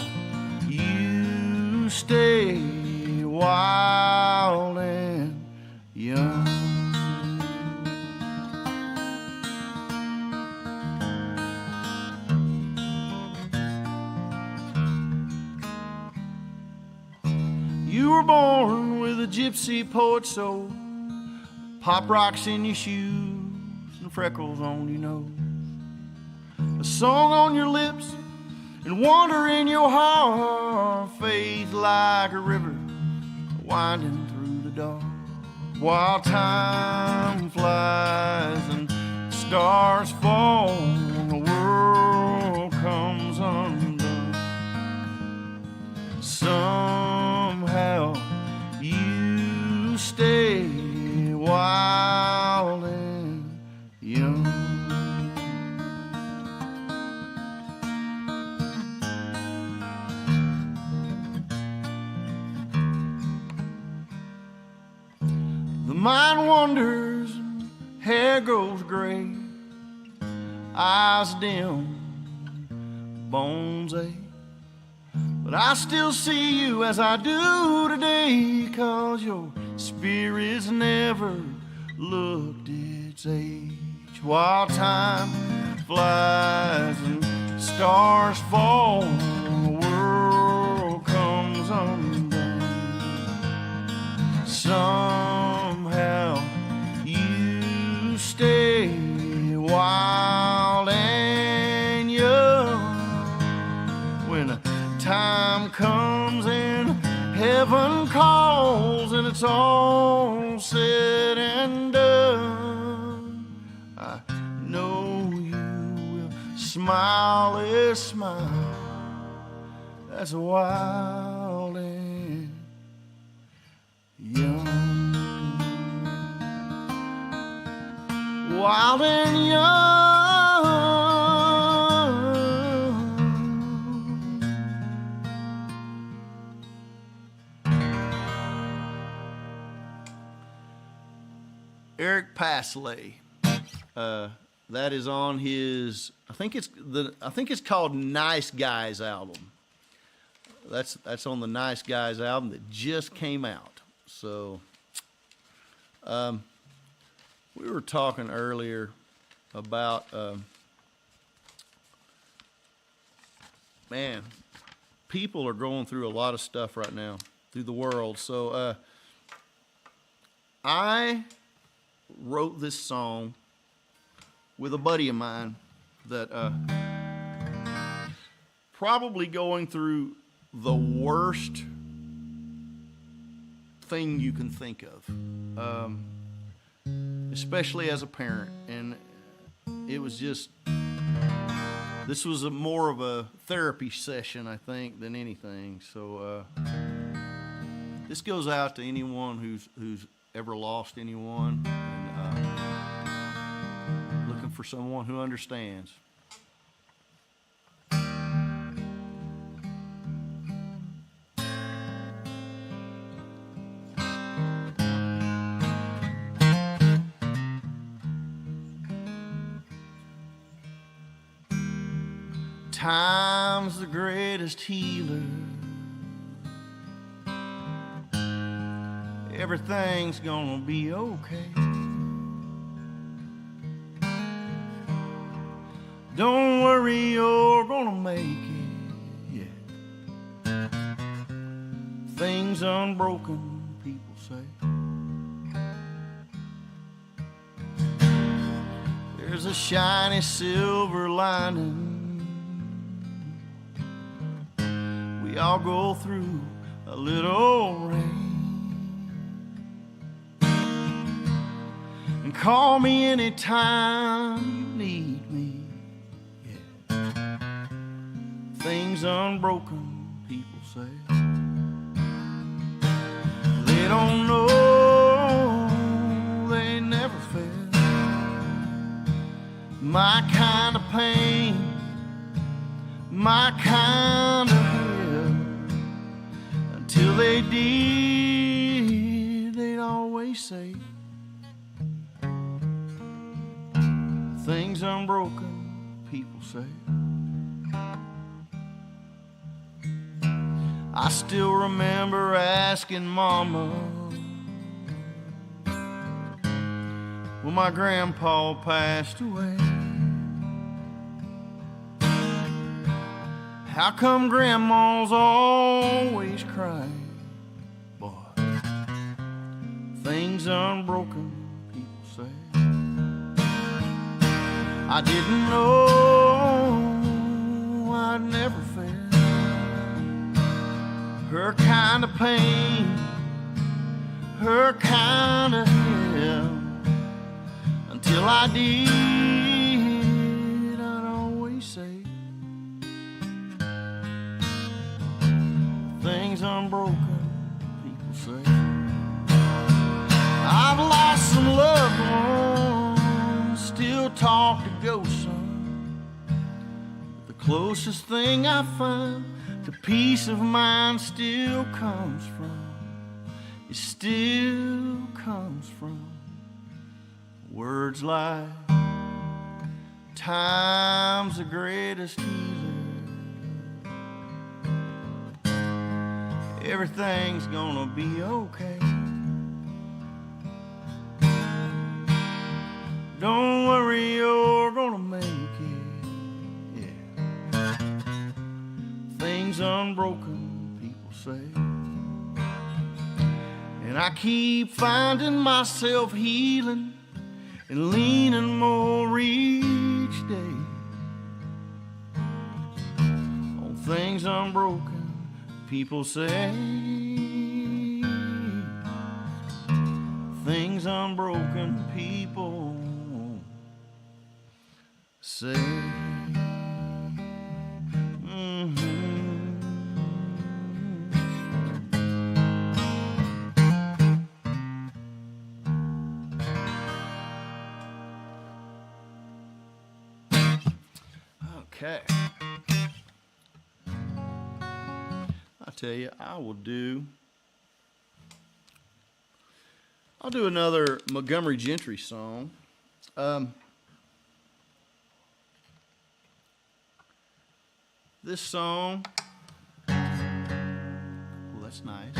D: you stay wild and young. You were born with a gypsy poet's soul, pop rocks in your shoes and freckles on your nose, a song on your lips and wonder in your heart, faith like a river winding through the dark. While time flies and stars fall, the world comes undone. Somehow you stay wild and young. The mind wanders, hair goes gray, eyes dim, bones ache. But I still see you as I do today, 'cause your spirit's never looked its age. While time flies and stars fall, the world comes undone. Somehow you stay wild and young. When time comes and heaven calls and it's all said and done, I know you will smile a smile that's wild and young. Wild and young. Eric Pasley. That is on his, I think it's called Nice Guys album. That's on the Nice Guys album that just came out. So we were talking earlier about man, people are going through a lot of stuff right now through the world. So I wrote this song with a buddy of mine that probably going through the worst thing you can think of, especially as a parent. And it was just, this was more of a therapy session, I think, than anything. So this goes out to anyone who's ever lost anyone, and looking for someone who understands. Time's the greatest healer. Everything's gonna be okay. Don't worry, you're gonna make it, yeah. Things unbroken, people say. There's a shiny silver lining. We all go through a little rain. And call me anytime you need me, yeah. Things unbroken, people say. They don't know, they never felt my kind of pain, my kind of hell. Until they did, they'd always say, things unbroken, people say. I still remember asking Mama when my grandpa passed away, how come Grandma's always crying? things unbroken, people say. I didn't know I'd never felt her kind of pain, her kind of hell, until I did. I'd always say things unbroken, people say. I've lost some loved ones, still talk to ghosts, son. The closest thing I find to peace of mind still comes from, it still comes from words like time's the greatest healer. Everything's gonna be okay. Don't worry, you're gonna make it. Yeah. Things unbroken, people say. And I keep finding myself healing and leaning more each day on things unbroken, people say. Things unbroken, people say. Okay. I tell you, I'll do another Montgomery Gentry song. This song, well, that's nice.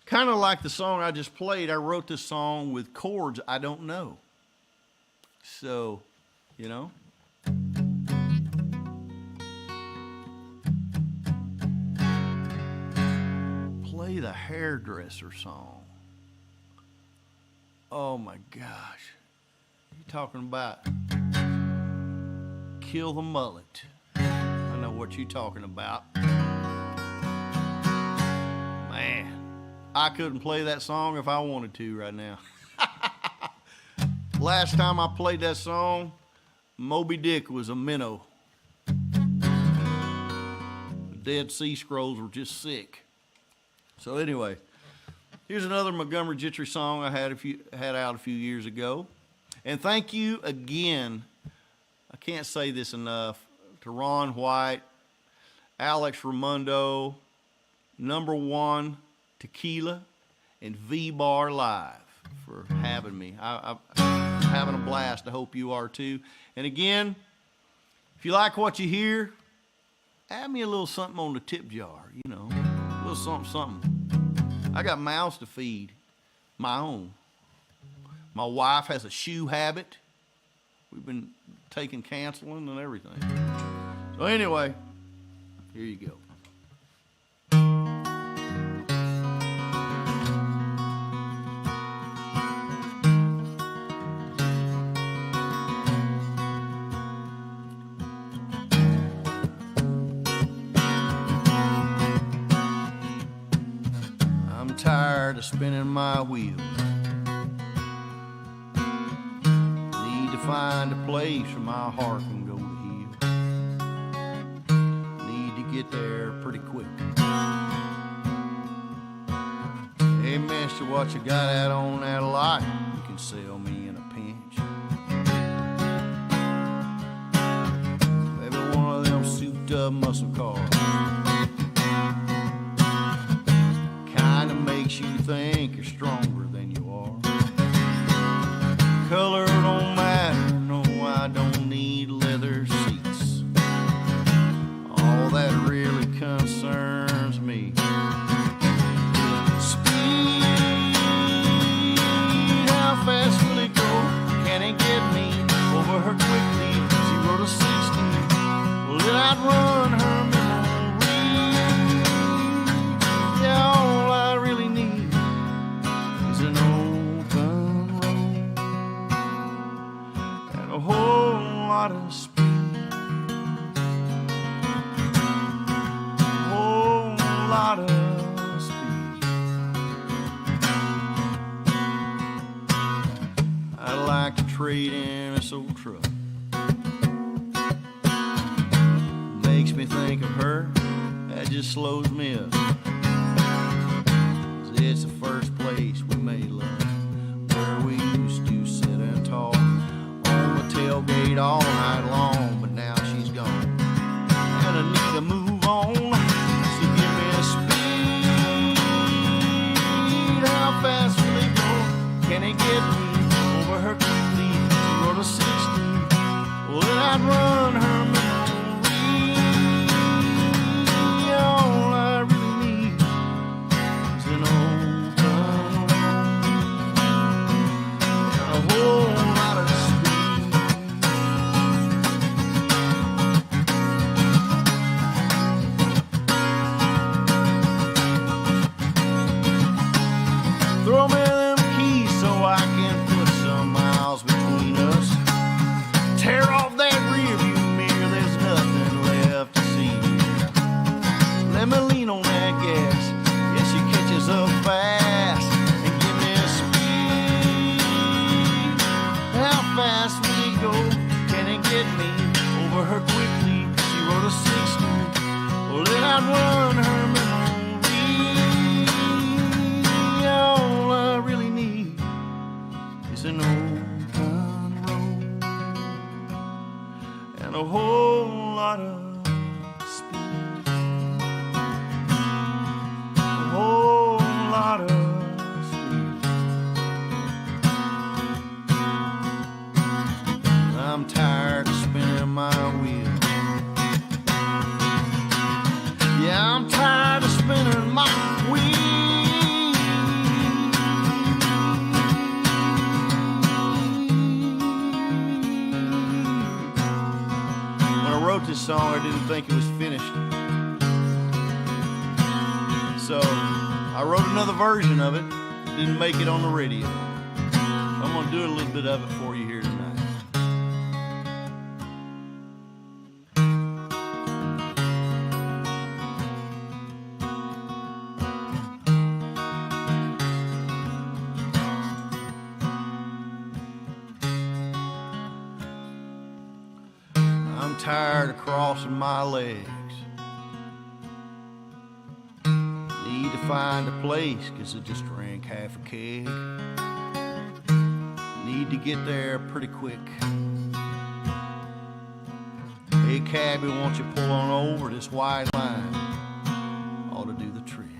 D: Kind of like the song I just played, I wrote this song with chords I don't know. So, you know. Play the Hairdresser song. Oh my gosh. You're talking about kill the mullet. I know what you're talking about. Man, I couldn't play that song if I wanted to right now. Last time I played that song, Moby Dick was a minnow. The Dead Sea Scrolls were just sick. So anyway, here's another Montgomery Gentry song I had out a few years ago. And thank you again, I can't say this enough, to Ron White, Alex Reymundo, #1 Tequila, and VBar Live for having me. I'm having a blast. I hope you are too. And again, if you like what you hear, add me a little something on the tip jar, you know, a little something. I got mouths to feed, my own. My wife has a shoe habit. We've been taking canceling and everything. So anyway, here you go. I'm tired of spinning my wheels. Find a place where my heart can go to heal. Need to get there pretty quick. Hey mister, what you got out on that lot? You can sell me in a pinch. Maybe one of them souped up muscle cars. Kinda makes you think you're stronger than you are. Color don't matter, no, I don't need leather seats. All that really concerns me. Speed, how fast will it go? Can it get me over her quickly? 0 to 60, will it outrun her memory? lot of speed, whole lot of speed. I'd like to trade in this old truck. Makes me think of her, that just slows me up. It's the first place we made love, where we used to sit and talk on the tailgate all night long. But now she's gone, and I need to move on. So give me a speed. How fast will it go? Can it get me over her quickly? 0 to 60. Well, then I'd run her memory. All I really need is an old gun and a whole lot of speed. Throw me them keys so I can put some miles between us. Tear off that rearview mirror, there's nothing left to see. Let me lean on that gas, yeah, she catches up fast. And give me a speed. How fast will it go? Can it get me over her quickly? 0 to 60. Well, then I'd run her memory. All I really need is an old gun road and a whole lot of speed, a whole lot of speed. I'm tired of spinning my wheel. Yeah, I'm tired of spinning my wheel. When I wrote this song, I didn't think it was finished. So I wrote another version of it. Didn't make it on the radio. I'm gonna do a little bit of it for you here tonight. I'm tired of crossing my legs. Need to find a place, 'cause I just drank half a keg. Need to get there pretty quick. Hey cabbie, won't you pull on over? This white line ought to do the trick.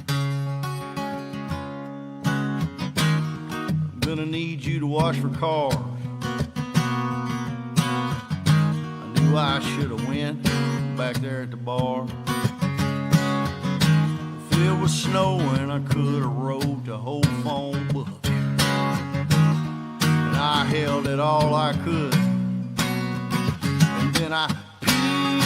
D: I'm gonna need you to wash for cars. I should have went back there at the bar. If it was snowing, I could have rode the whole phone book, and I held it all I could. And then I peed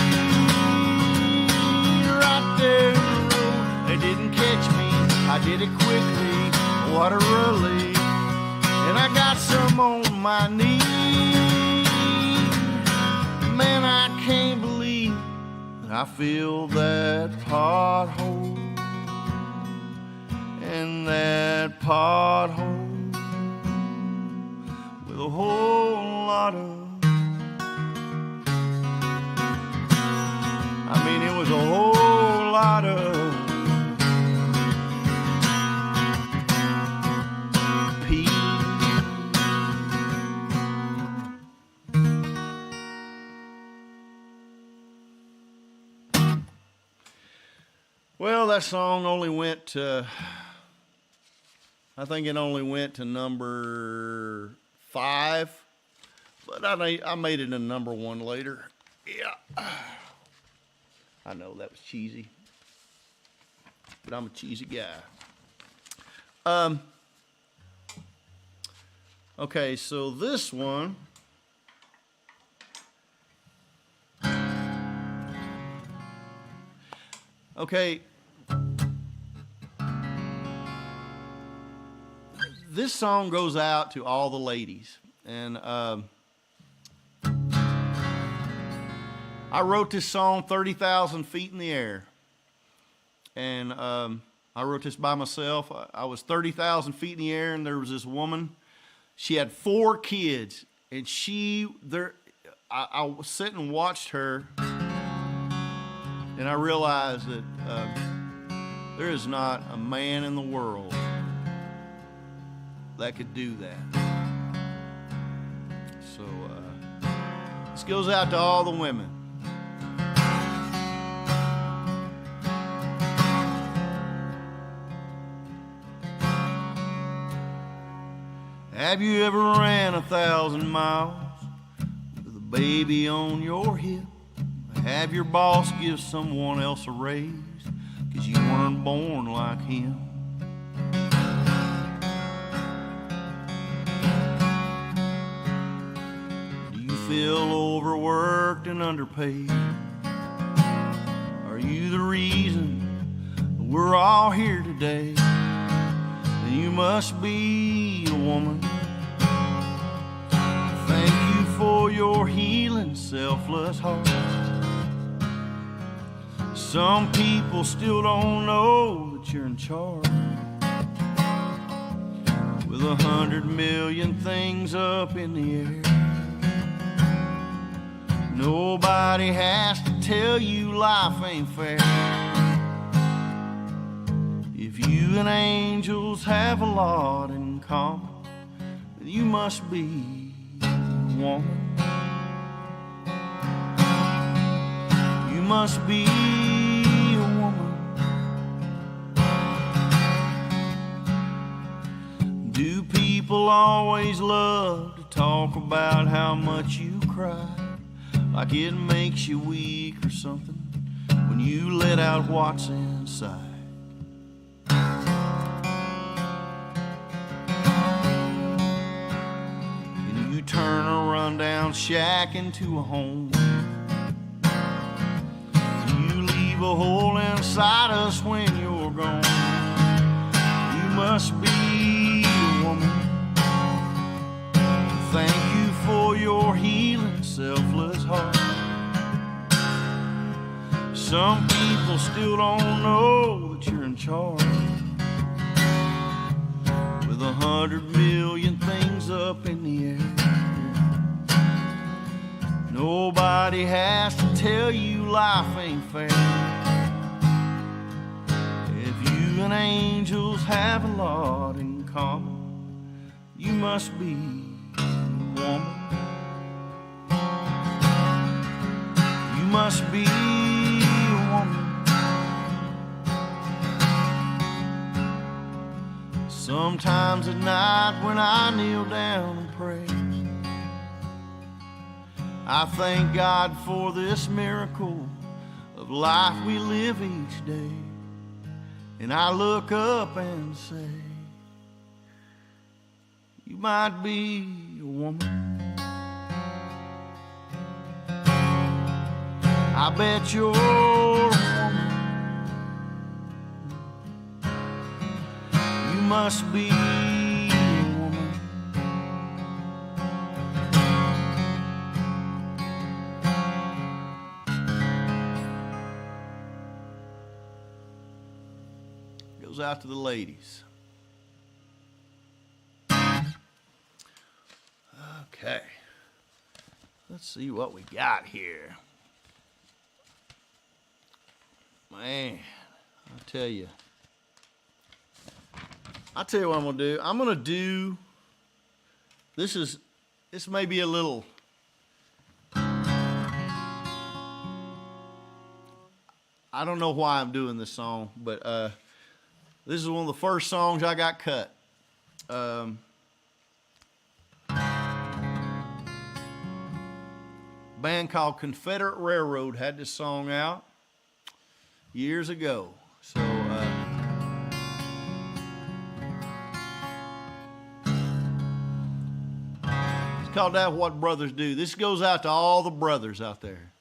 D: right there in the road. They didn't catch me, I did it quickly. What a relief. And I got some on my knees. Man, I can't believe that I feel that pothole, and that pothole with a whole lot of, I mean, it was a whole lot of pee. Well, that song only went to, I think it only went to number 5, but I made it a number 1 later. Yeah. I know that was cheesy, but I'm a cheesy guy. Okay, so this one, okay, this song goes out to all the ladies, and I wrote this song 30,000 feet in the air. And I wrote this by myself. I was 30,000 feet in the air, and there was this woman. She had 4 kids, and I was sitting and watched her, and I realized that there is not a man in the world that could do that. So this goes out to all the women. Have you ever ran 1,000 miles with a baby on your hip? Have your boss give someone else a raise 'cause you weren't born like him? Do you feel overworked and underpaid? Are you the reason we're all here today? Then you must be a woman. Thank you for your healing, selfless heart. Some people still don't know that you're in charge. With 100 million things up in the air, nobody has to tell you life ain't fair. If you and angels have a lot in common, then you must be a woman. You must be a woman. Do people always love to talk about how much you cry? Like it makes you weak or something when you let out what's inside. And you turn a rundown shack into a home. You leave a hole inside us when you're gone. You must be a woman. Thank you for your healing, selfless heart. Some people still don't know that you're in charge. With 100 million things up in the air, nobody has to tell you life ain't fair. If you and angels have a lot in common, you must be a woman. You must be a woman. Sometimes at night when I kneel down and pray, I thank God for this miracle of life we live each day. And I look up and say, you might be a woman. I bet you're a woman. You must be a woman. Goes out to the ladies. Okay. Let's see what we got here. Man, I'll tell you what I'm gonna do. I'm gonna do, this may be a little, I don't know why I'm doing this song, but this is one of the first songs I got cut. Band called Confederate Railroad had this song out years ago. So it's called That What Brothers Do. This goes out to all the brothers out there.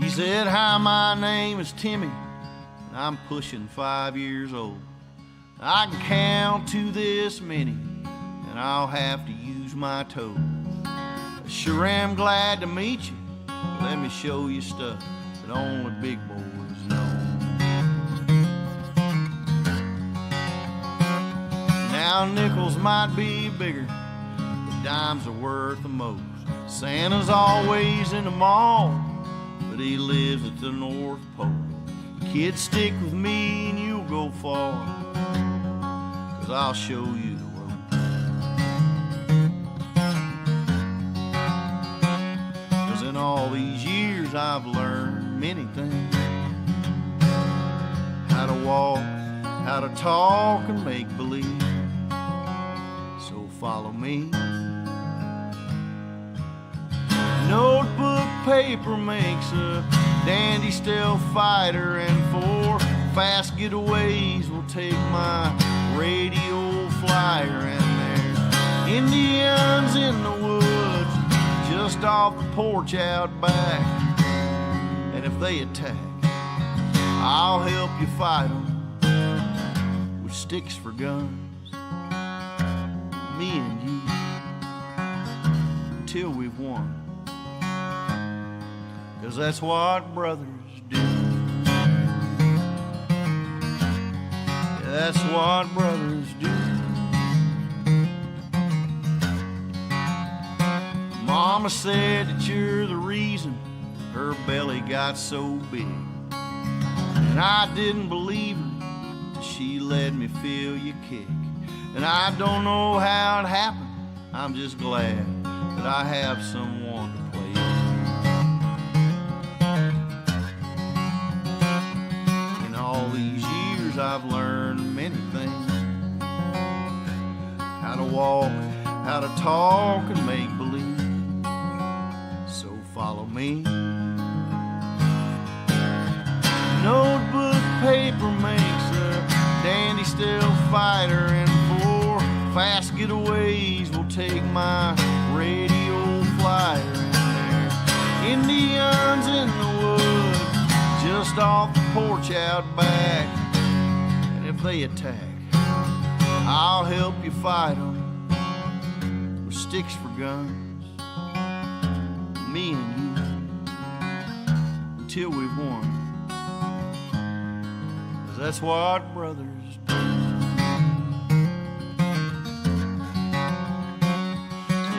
D: He said, hi, my name is Timmy, and I'm pushing 5 years old. I can count to this many, and I'll have to use my toes. I sure am glad to meet you. Let me show you stuff that only big boys know. Now nickels might be bigger, but dimes are worth the most. Santa's always in the mall, but he lives at the North Pole. Kids, stick with me and you'll go far, 'cause I'll show you the road. 'Cause in all these years I've learned many things. How to walk, how to talk and make believe. So follow me. Notebook paper makes a dandy stealth fighter, and 4 fast getaways will take my radio flyer. And there's Indians in the woods just off the porch out back, and if they attack, I'll help you fight them with sticks for guns, me and you, until we've won. 'Cause that's what brothers do. Yeah, that's what brothers do. Mama said that you're the reason her belly got so big, and I didn't believe her till she let me feel you kick. And I don't know how it happened, I'm just glad that I have someone to play with. All these years I've learned many things. How to walk, how to talk and make believe. So follow me. Notebook paper makes a dandy stealth fighter, and 4 fast getaways will take my radio flyer. And there's Indians in the woods just off the porch out back, and if they attack, I'll help you fight them with sticks for guns, me and you, until we've won. 'Cause that's what brothers do.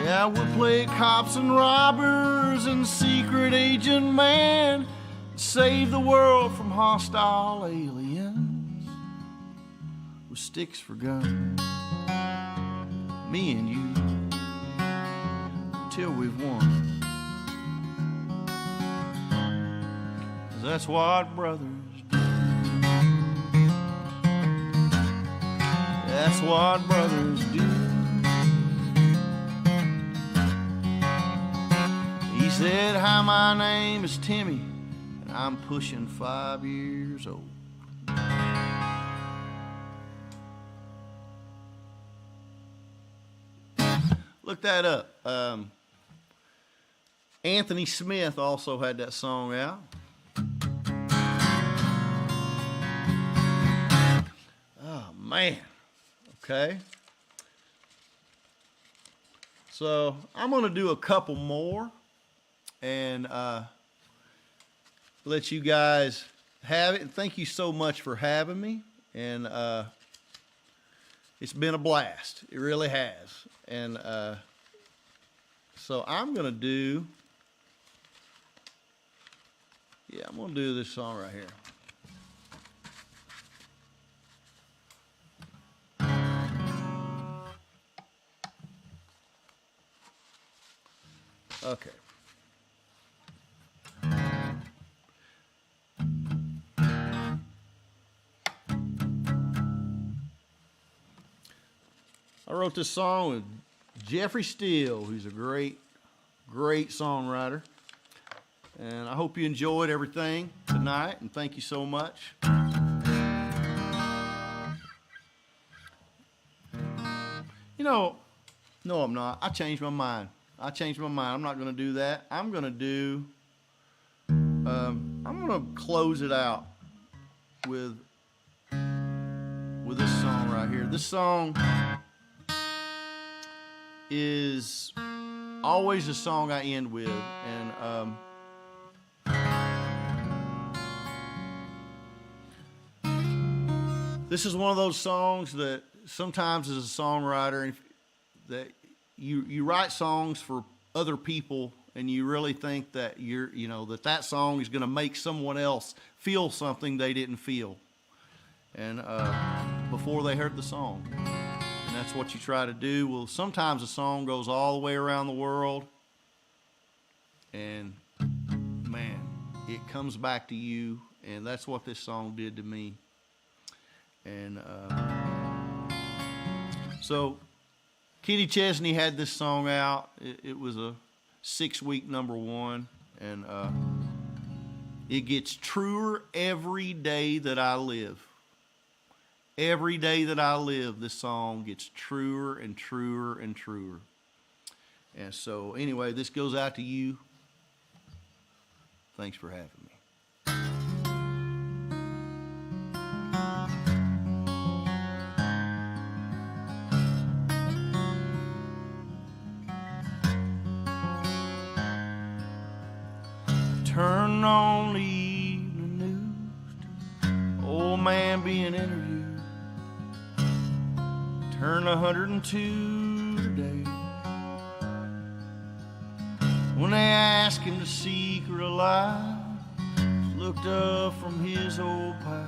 D: Yeah, we'll play cops and robbers and secret agent man, save the world from hostile aliens with sticks for guns, me and you, until we've won. 'Cause that's what brothers do. That's what brothers do. He said, hi, my name is Timmy, I'm pushing 5 years old. Look that up. Anthony Smith also had that song out. Oh, man. Okay. So I'm going to do a couple more and let you guys have it. And thank you so much for having me. And it's been a blast. It really has. And so I'm going to do, I'm going to do this song right here. Okay. I wrote this song with Jeffrey Steele, who's a great songwriter. And I hope you enjoyed everything tonight, and thank you so much. You know, no, I'm not. I changed my mind. I'm not going to do that. I'm going to close it out with this song right here. This song is always a song I end with, and this is one of those songs that sometimes as a songwriter that you write songs for other people, and you really think that that song is going to make someone else feel something they didn't feel, and before they heard the song. And that's what you try to do. Well, sometimes a song goes all the way around the world, and man, it comes back to you, and that's what this song did to me. And so Kenny Chesney had this song out. It was a 6-week #1, and it gets truer every day that I live. Every day that I live, this song gets truer and truer and truer. And so anyway, this goes out to you. Thanks for having me. Turn on the evening news, old man being interviewed. Turn 102 today. When they asked him the secret of life, looked up from his old pipe.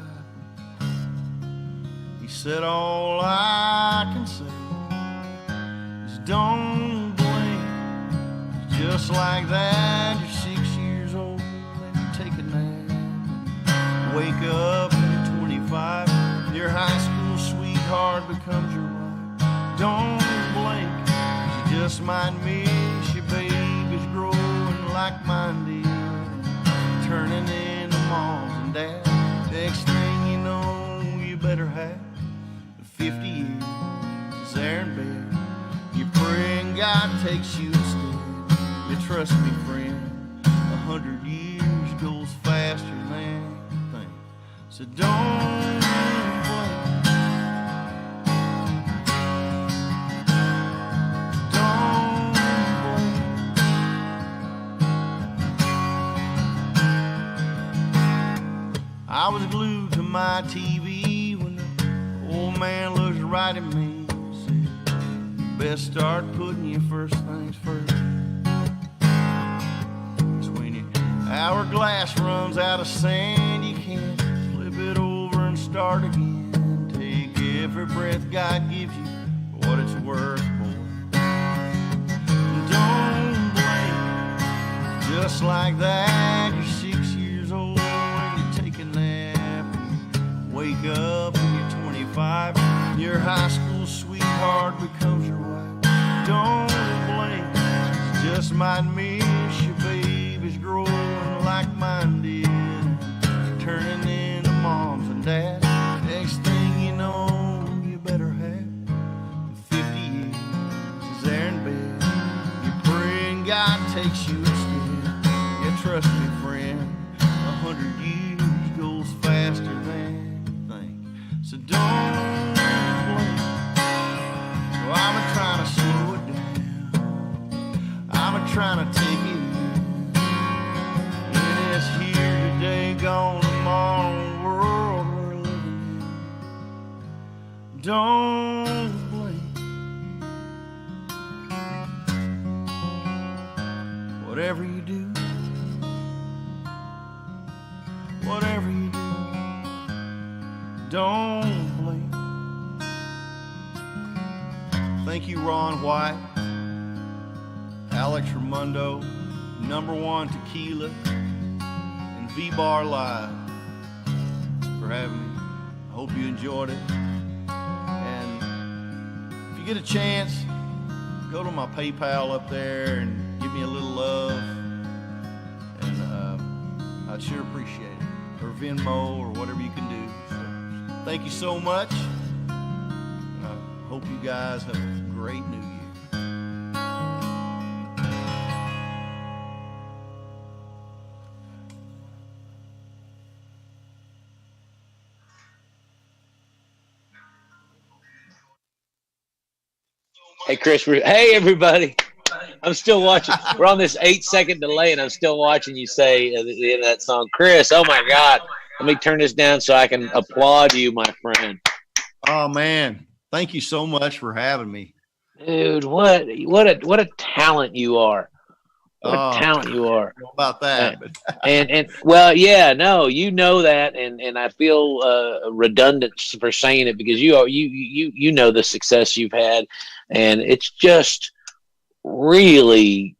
D: He said, all I can say is don't blink. Just like that, you're 6 years old and you take a nap. Wake up and you're 25. Your high school sweetheart becomes your wife. Don't blink, you just might miss your babies growing like mine did, turning into moms and dads. Next thing you know, you better have 50 years is there in bed. You pray and God takes you instead. You trust me, friend, 100 years goes faster than you think. So don't blink. I was glued to my TV when the old man looked right at me and said, you best start putting your first things first. It's when your hourglass runs out of sand, you can't flip it over and start again. Take every breath God gives you for what it's worth, boy. Don't blink, just like that, you're 6 years old. Wake up when you're 25, your high school sweetheart becomes your wife. Don't blink, you just might miss your babies growing like mine did, turning into moms and dads. Next thing you know, you better have 50 years is there in bed. You pray and God takes you instead. Yeah, trust me, friend, 100 years goes faster than. So don't blink. So I'm trying to slow it down. I'm trying to take it in. In this here today, gone tomorrow world we're living in. Don't blink. Whatever you do, whatever you do, don't blink. Thank you, Ron White, Alex Reymundo, #1 Tequila, and VBar Live for having me. I hope you enjoyed it. And if you get a chance, go to my PayPal up there and give me a little love. And I'd sure appreciate it. Or Venmo or whatever you can do. Thank you so much. I hope you guys have a great New Year.
C: Hey, Chris. Hey, everybody. I'm still watching. We're on this 8-second delay, and I'm still watching you say at the end of that song, Chris. Oh my God! Let me turn this down so I can applaud you, my friend.
D: Oh man, thank you so much for having me,
C: dude. What a talent you are. What a talent you are.
D: About that,
C: and well, yeah, no, you know that, and I feel redundant for saying it because you know the success you've had, and it's just really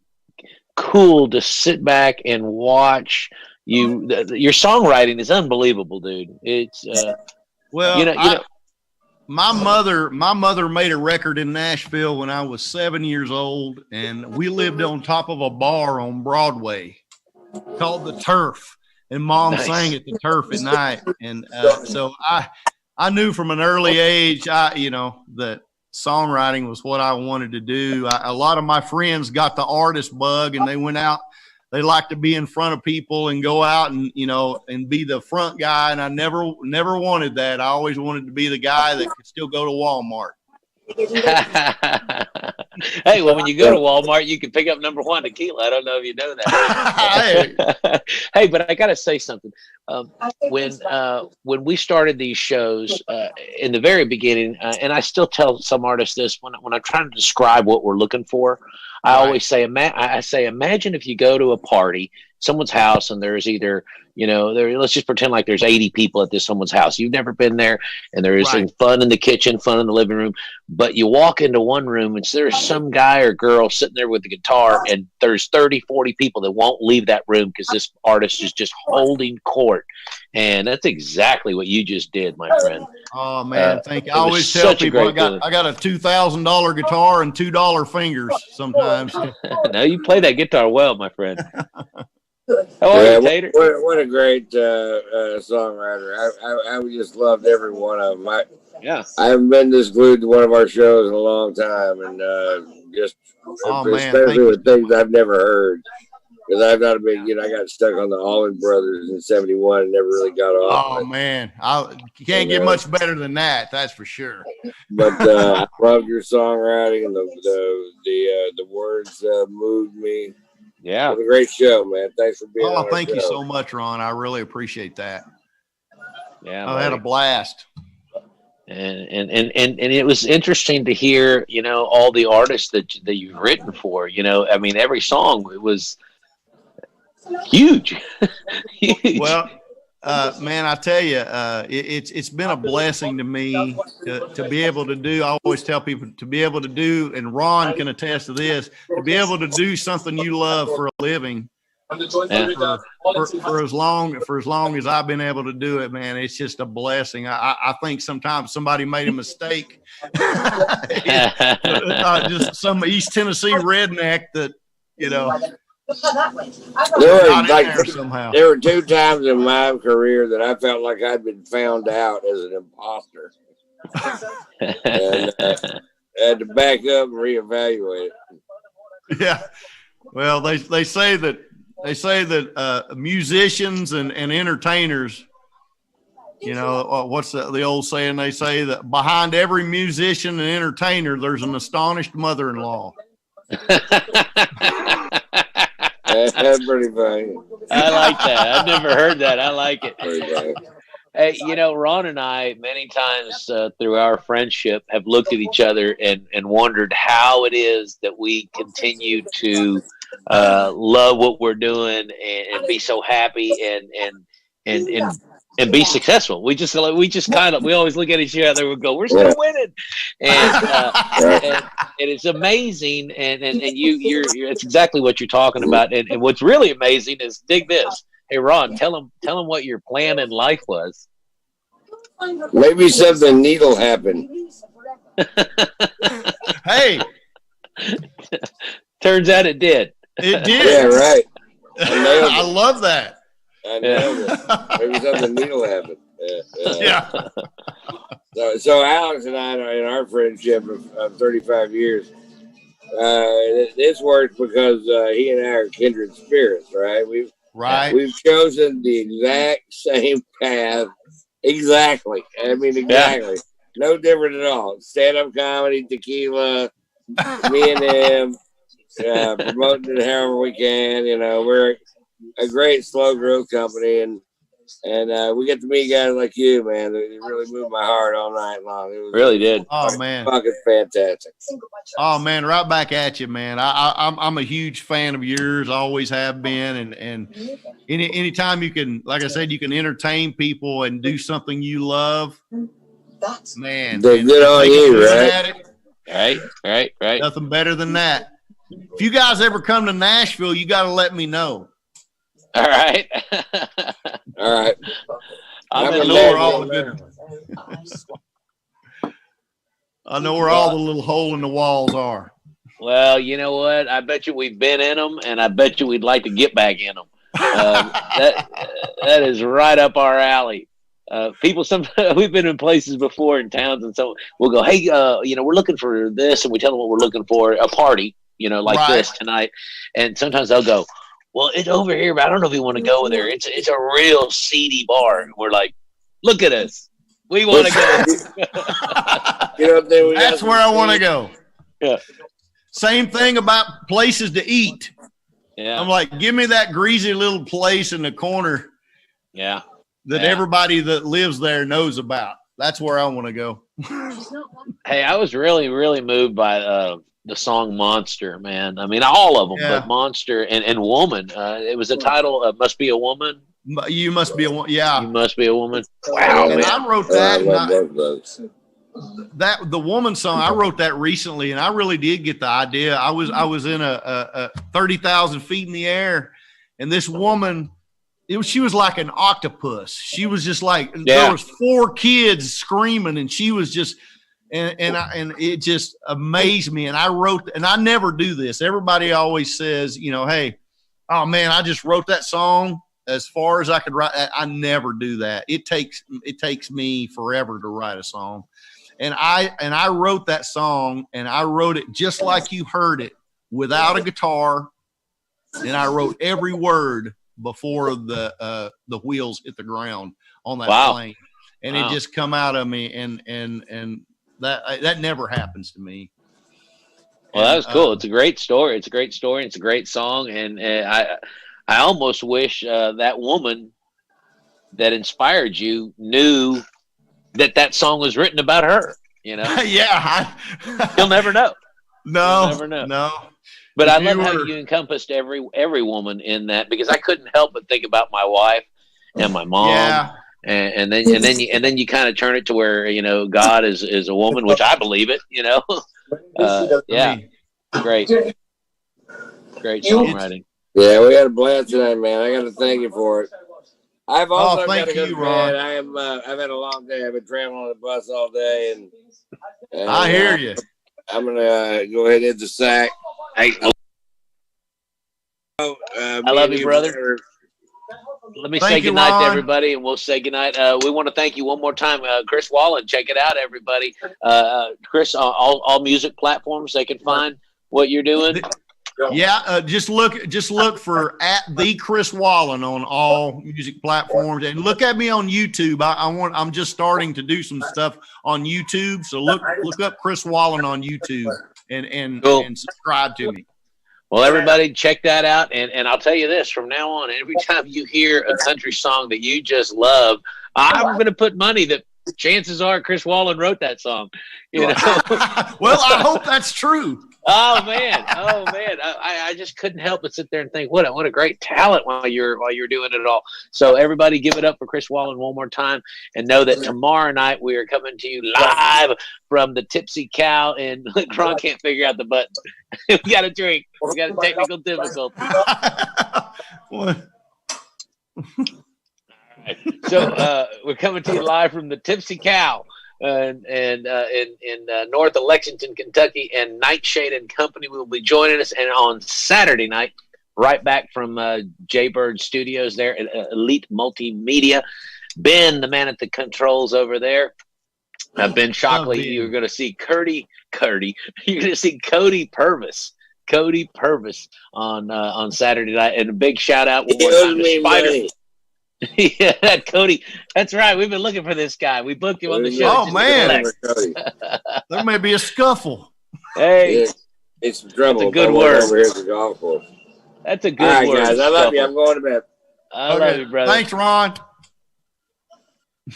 C: cool to sit back and watch you. Your songwriting is unbelievable, dude. It's
D: well, my mother made a record in Nashville when I was 7 years old, and we lived on top of a bar on Broadway called the Turf, and Mom sang at the Turf at night, and so I knew from an early age, that songwriting was what I wanted to do. A lot of my friends got the artist bug, and they went out. They like to be in front of people and go out and, and be the front guy. And I never wanted that. I always wanted to be the guy that could still go to Walmart.
C: Hey, well, when you go to Walmart, you can pick up number 1 tequila. I don't know if you know that. Hey, but I got to say something. When we started these shows in the very beginning, and I still tell some artists this when I'm trying to describe what we're looking for, I always say, imagine if you go to a party, someone's house, and there's either, let's just pretend like there's 80 people at someone's house. You've never been there, and there is fun in the kitchen, fun in the living room, but you walk into one room, and there's some guy or girl sitting there with the guitar, and there's 30, 40 people that won't leave that room because this artist is just holding court. And that's exactly what you just did, my friend.
D: Oh man, thank you. I always tell people I got a $2,000 guitar and $2 fingers sometimes.
C: No, you play that guitar well, my friend. How are you, Tater?
B: What a great songwriter. I just loved every one of them. I haven't been this glued to one of our shows in a long time, and especially with things I've never heard. Because I've not been, I got stuck on the Wallin brothers in '71 and never really got off.
D: Oh man, you can't get much better than that. That's for sure.
B: But I loved your songwriting, and the words moved me.
C: Yeah,
B: it was a great show, man. Thanks for being on.
D: Oh, thank you so much, Ron. I really appreciate that.
C: Yeah,
D: I had a blast.
C: And it was interesting to hear, all the artists that you've written for. I mean, every song it was huge. Huge.
D: Well, man, I tell you, it's been a blessing to me to be able to do. I always tell people to be able to do, and Ron can attest to this, to be able to do something you love for a living. For as long as I've been able to do it, man, it's just a blessing. I think sometimes somebody made a mistake. Just some East Tennessee redneck that,
B: there were 2 times in my career that I felt like I'd been found out as an imposter. And I had to back up and reevaluate it.
D: Yeah. Well, they say that musicians and entertainers, what's the old saying? They say that behind every musician and entertainer, there's an astonished mother-in-law.
B: That's pretty funny.
C: I like that. I've never heard that. I like it. Hey, Ron and I, many times through our friendship, have looked at each other and wondered how it is that we continue to love what we're doing and be so happy and be successful. We always look at each other and go, we're still winning. And it's amazing. And you're it's exactly what you're talking about. And what's really amazing is, dig this. Hey, Ron, tell him what your plan in life was.
B: Maybe something neat will happen.
D: Hey.
C: Turns out it did.
D: It did.
B: Yeah, right.
D: I love that.
B: I know that. Maybe something neat will happen.
D: Yeah.
B: So Alex and I, in our friendship of 35 years, this works because he and I are kindred spirits, right? We've chosen the exact same path. Exactly. I mean, exactly. Yeah. No different at all. Stand-up comedy, tequila, Me and him promoting it however we can. You know, we're a great slow growth company, and we get to meet guys like you, man. It really moved my heart all night long. It was
C: really did.
D: Oh man,
B: fucking fantastic.
D: Oh man, right back at you, man. I'm a huge fan of yours. Always have been, and anytime you can, like I said, you can entertain people and do something you love. Man,
B: they're good on you, right?
C: Right.
D: Nothing better than that. If you guys ever come to Nashville, you got to let me know.
C: All right.
B: All right.
D: I know where all the little hole in the walls are.
C: Well, you know what? I bet you we've been in them, and I bet you we'd like to get back in them. That is right up our alley. People, we've been in places before in towns, and so we'll go, hey, we're looking for this, and we tell them what we're looking for, a party, like this tonight. And sometimes they'll go, well, it's over here, but I don't know if you want to go there. It's a real seedy bar. And we're like, look at us. We want to
B: go.
D: That's where I want to go.
C: Yeah.
D: Same thing about places to eat.
C: Yeah.
D: I'm like, give me that greasy little place in the corner.
C: Yeah.
D: That everybody that lives there knows about. That's where I want to go.
C: Hey, I was really, really moved by the song Monster, man. I mean, all of them, but Monster and Woman. It was a title, Must Be a Woman.
D: You must be a woman. Yeah.
C: You must be a woman. Wow, man.
D: I wrote that. The woman song, I wrote that recently, and I really did get the idea. I was in a 30,000 feet in the air, and this woman, she was like an octopus. She was just like, there was 4 kids screaming, and she was just, and it just amazed me. And I wrote, and I never do this. Everybody always says, hey, oh man, I just wrote that song as far as I could write. I never do that. It takes me forever to write a song. And I wrote that song, and I wrote it just like you heard it, without a guitar. And I wrote every word before the wheels hit the ground on that plane, and it just come out of me, and that never happens to me.
C: Well, that was cool. It's a great story. It's a great story. It's a great song, and I almost wish that woman that inspired you knew that song was written about her.
D: Yeah,
C: you'll never know.
D: No,
C: you'll never know.
D: No.
C: But I love how you encompassed every woman in that, because I couldn't help but think about my wife and my mom.
D: Yeah.
C: And then you kind of turn it to where God is a woman, which I believe it. Great songwriting.
B: Yeah, we had a blast tonight, man. I got to thank you for it. I've also got to go to bed. I've had a long day. I've been traveling on the bus all day, and
D: I hear you.
B: I'm gonna go ahead and hit the sack.
C: Hey, I love you, brother. Let me say goodnight to everybody, and we'll say goodnight. We want to thank you one more time, Chris Wallin. Check it out, everybody. Chris, all music platforms they can find what you're doing.
D: Yeah, just look for @the Chris Wallin on all music platforms, and look at me on YouTube. I'm just starting to do some stuff on YouTube, so look up Chris Wallin on YouTube and subscribe to me.
C: Well, everybody, check that out, and I'll tell you this: from now on, every time you hear a country song that you just love, I'm going to put money that chances are Chris Wallin wrote that song.
D: Well, I hope that's true.
C: Oh man! I just couldn't help but sit there and think, what a great talent while you're doing it all. So everybody, give it up for Chris Wallin one more time, and know that tomorrow night we are coming to you live from the Tipsy Cow. And Ron can't figure out the button. We got a drink. We got a technical difficulty. All right. So we're coming to you live from the Tipsy Cow. And in North Lexington, Kentucky, and Nightshade and Company will be joining us. And on Saturday night, right back from Jaybird Studios there at Elite Multimedia, Ben, the man at the controls over there, Ben Shockley. You're going to see You're going to see Cody Purvis on Saturday night. And a big shout out one more time to Spider. Yeah, Cody. That's right. We've been looking for this guy. We booked him on the show.
D: Oh man, there may be a scuffle.
C: Hey,
B: it's some trouble.
C: That's a good word.
B: Over here at the golf course.
C: That's a good
B: All right,
C: word.
B: guys. I love you. I'm going to bed.
C: I love you, brother.
D: Thanks, Ron.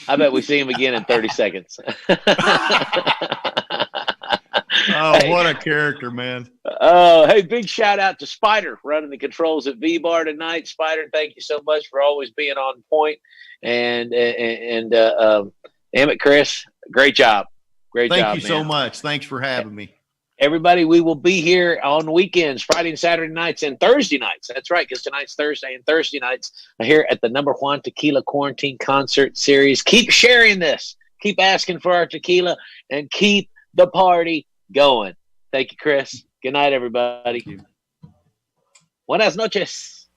C: I bet we see him again in 30 seconds.
D: Oh, hey, what a character, man.
C: Hey, big shout out to Spider running the controls at VBar tonight. Spider, thank you so much for always being on point. And damn it, Chris, great job. Great job,
D: Thank you so much. Thanks for having me.
C: Everybody, we will be here on weekends, Friday and Saturday nights and Thursday nights. That's right, because tonight's Thursday and Thursday nights are here at the JUAN Tequila Quarantine Concert Series. Keep sharing this. Keep asking for our tequila and keep the party going. Thank you, Chris. Good night, everybody. Buenas noches.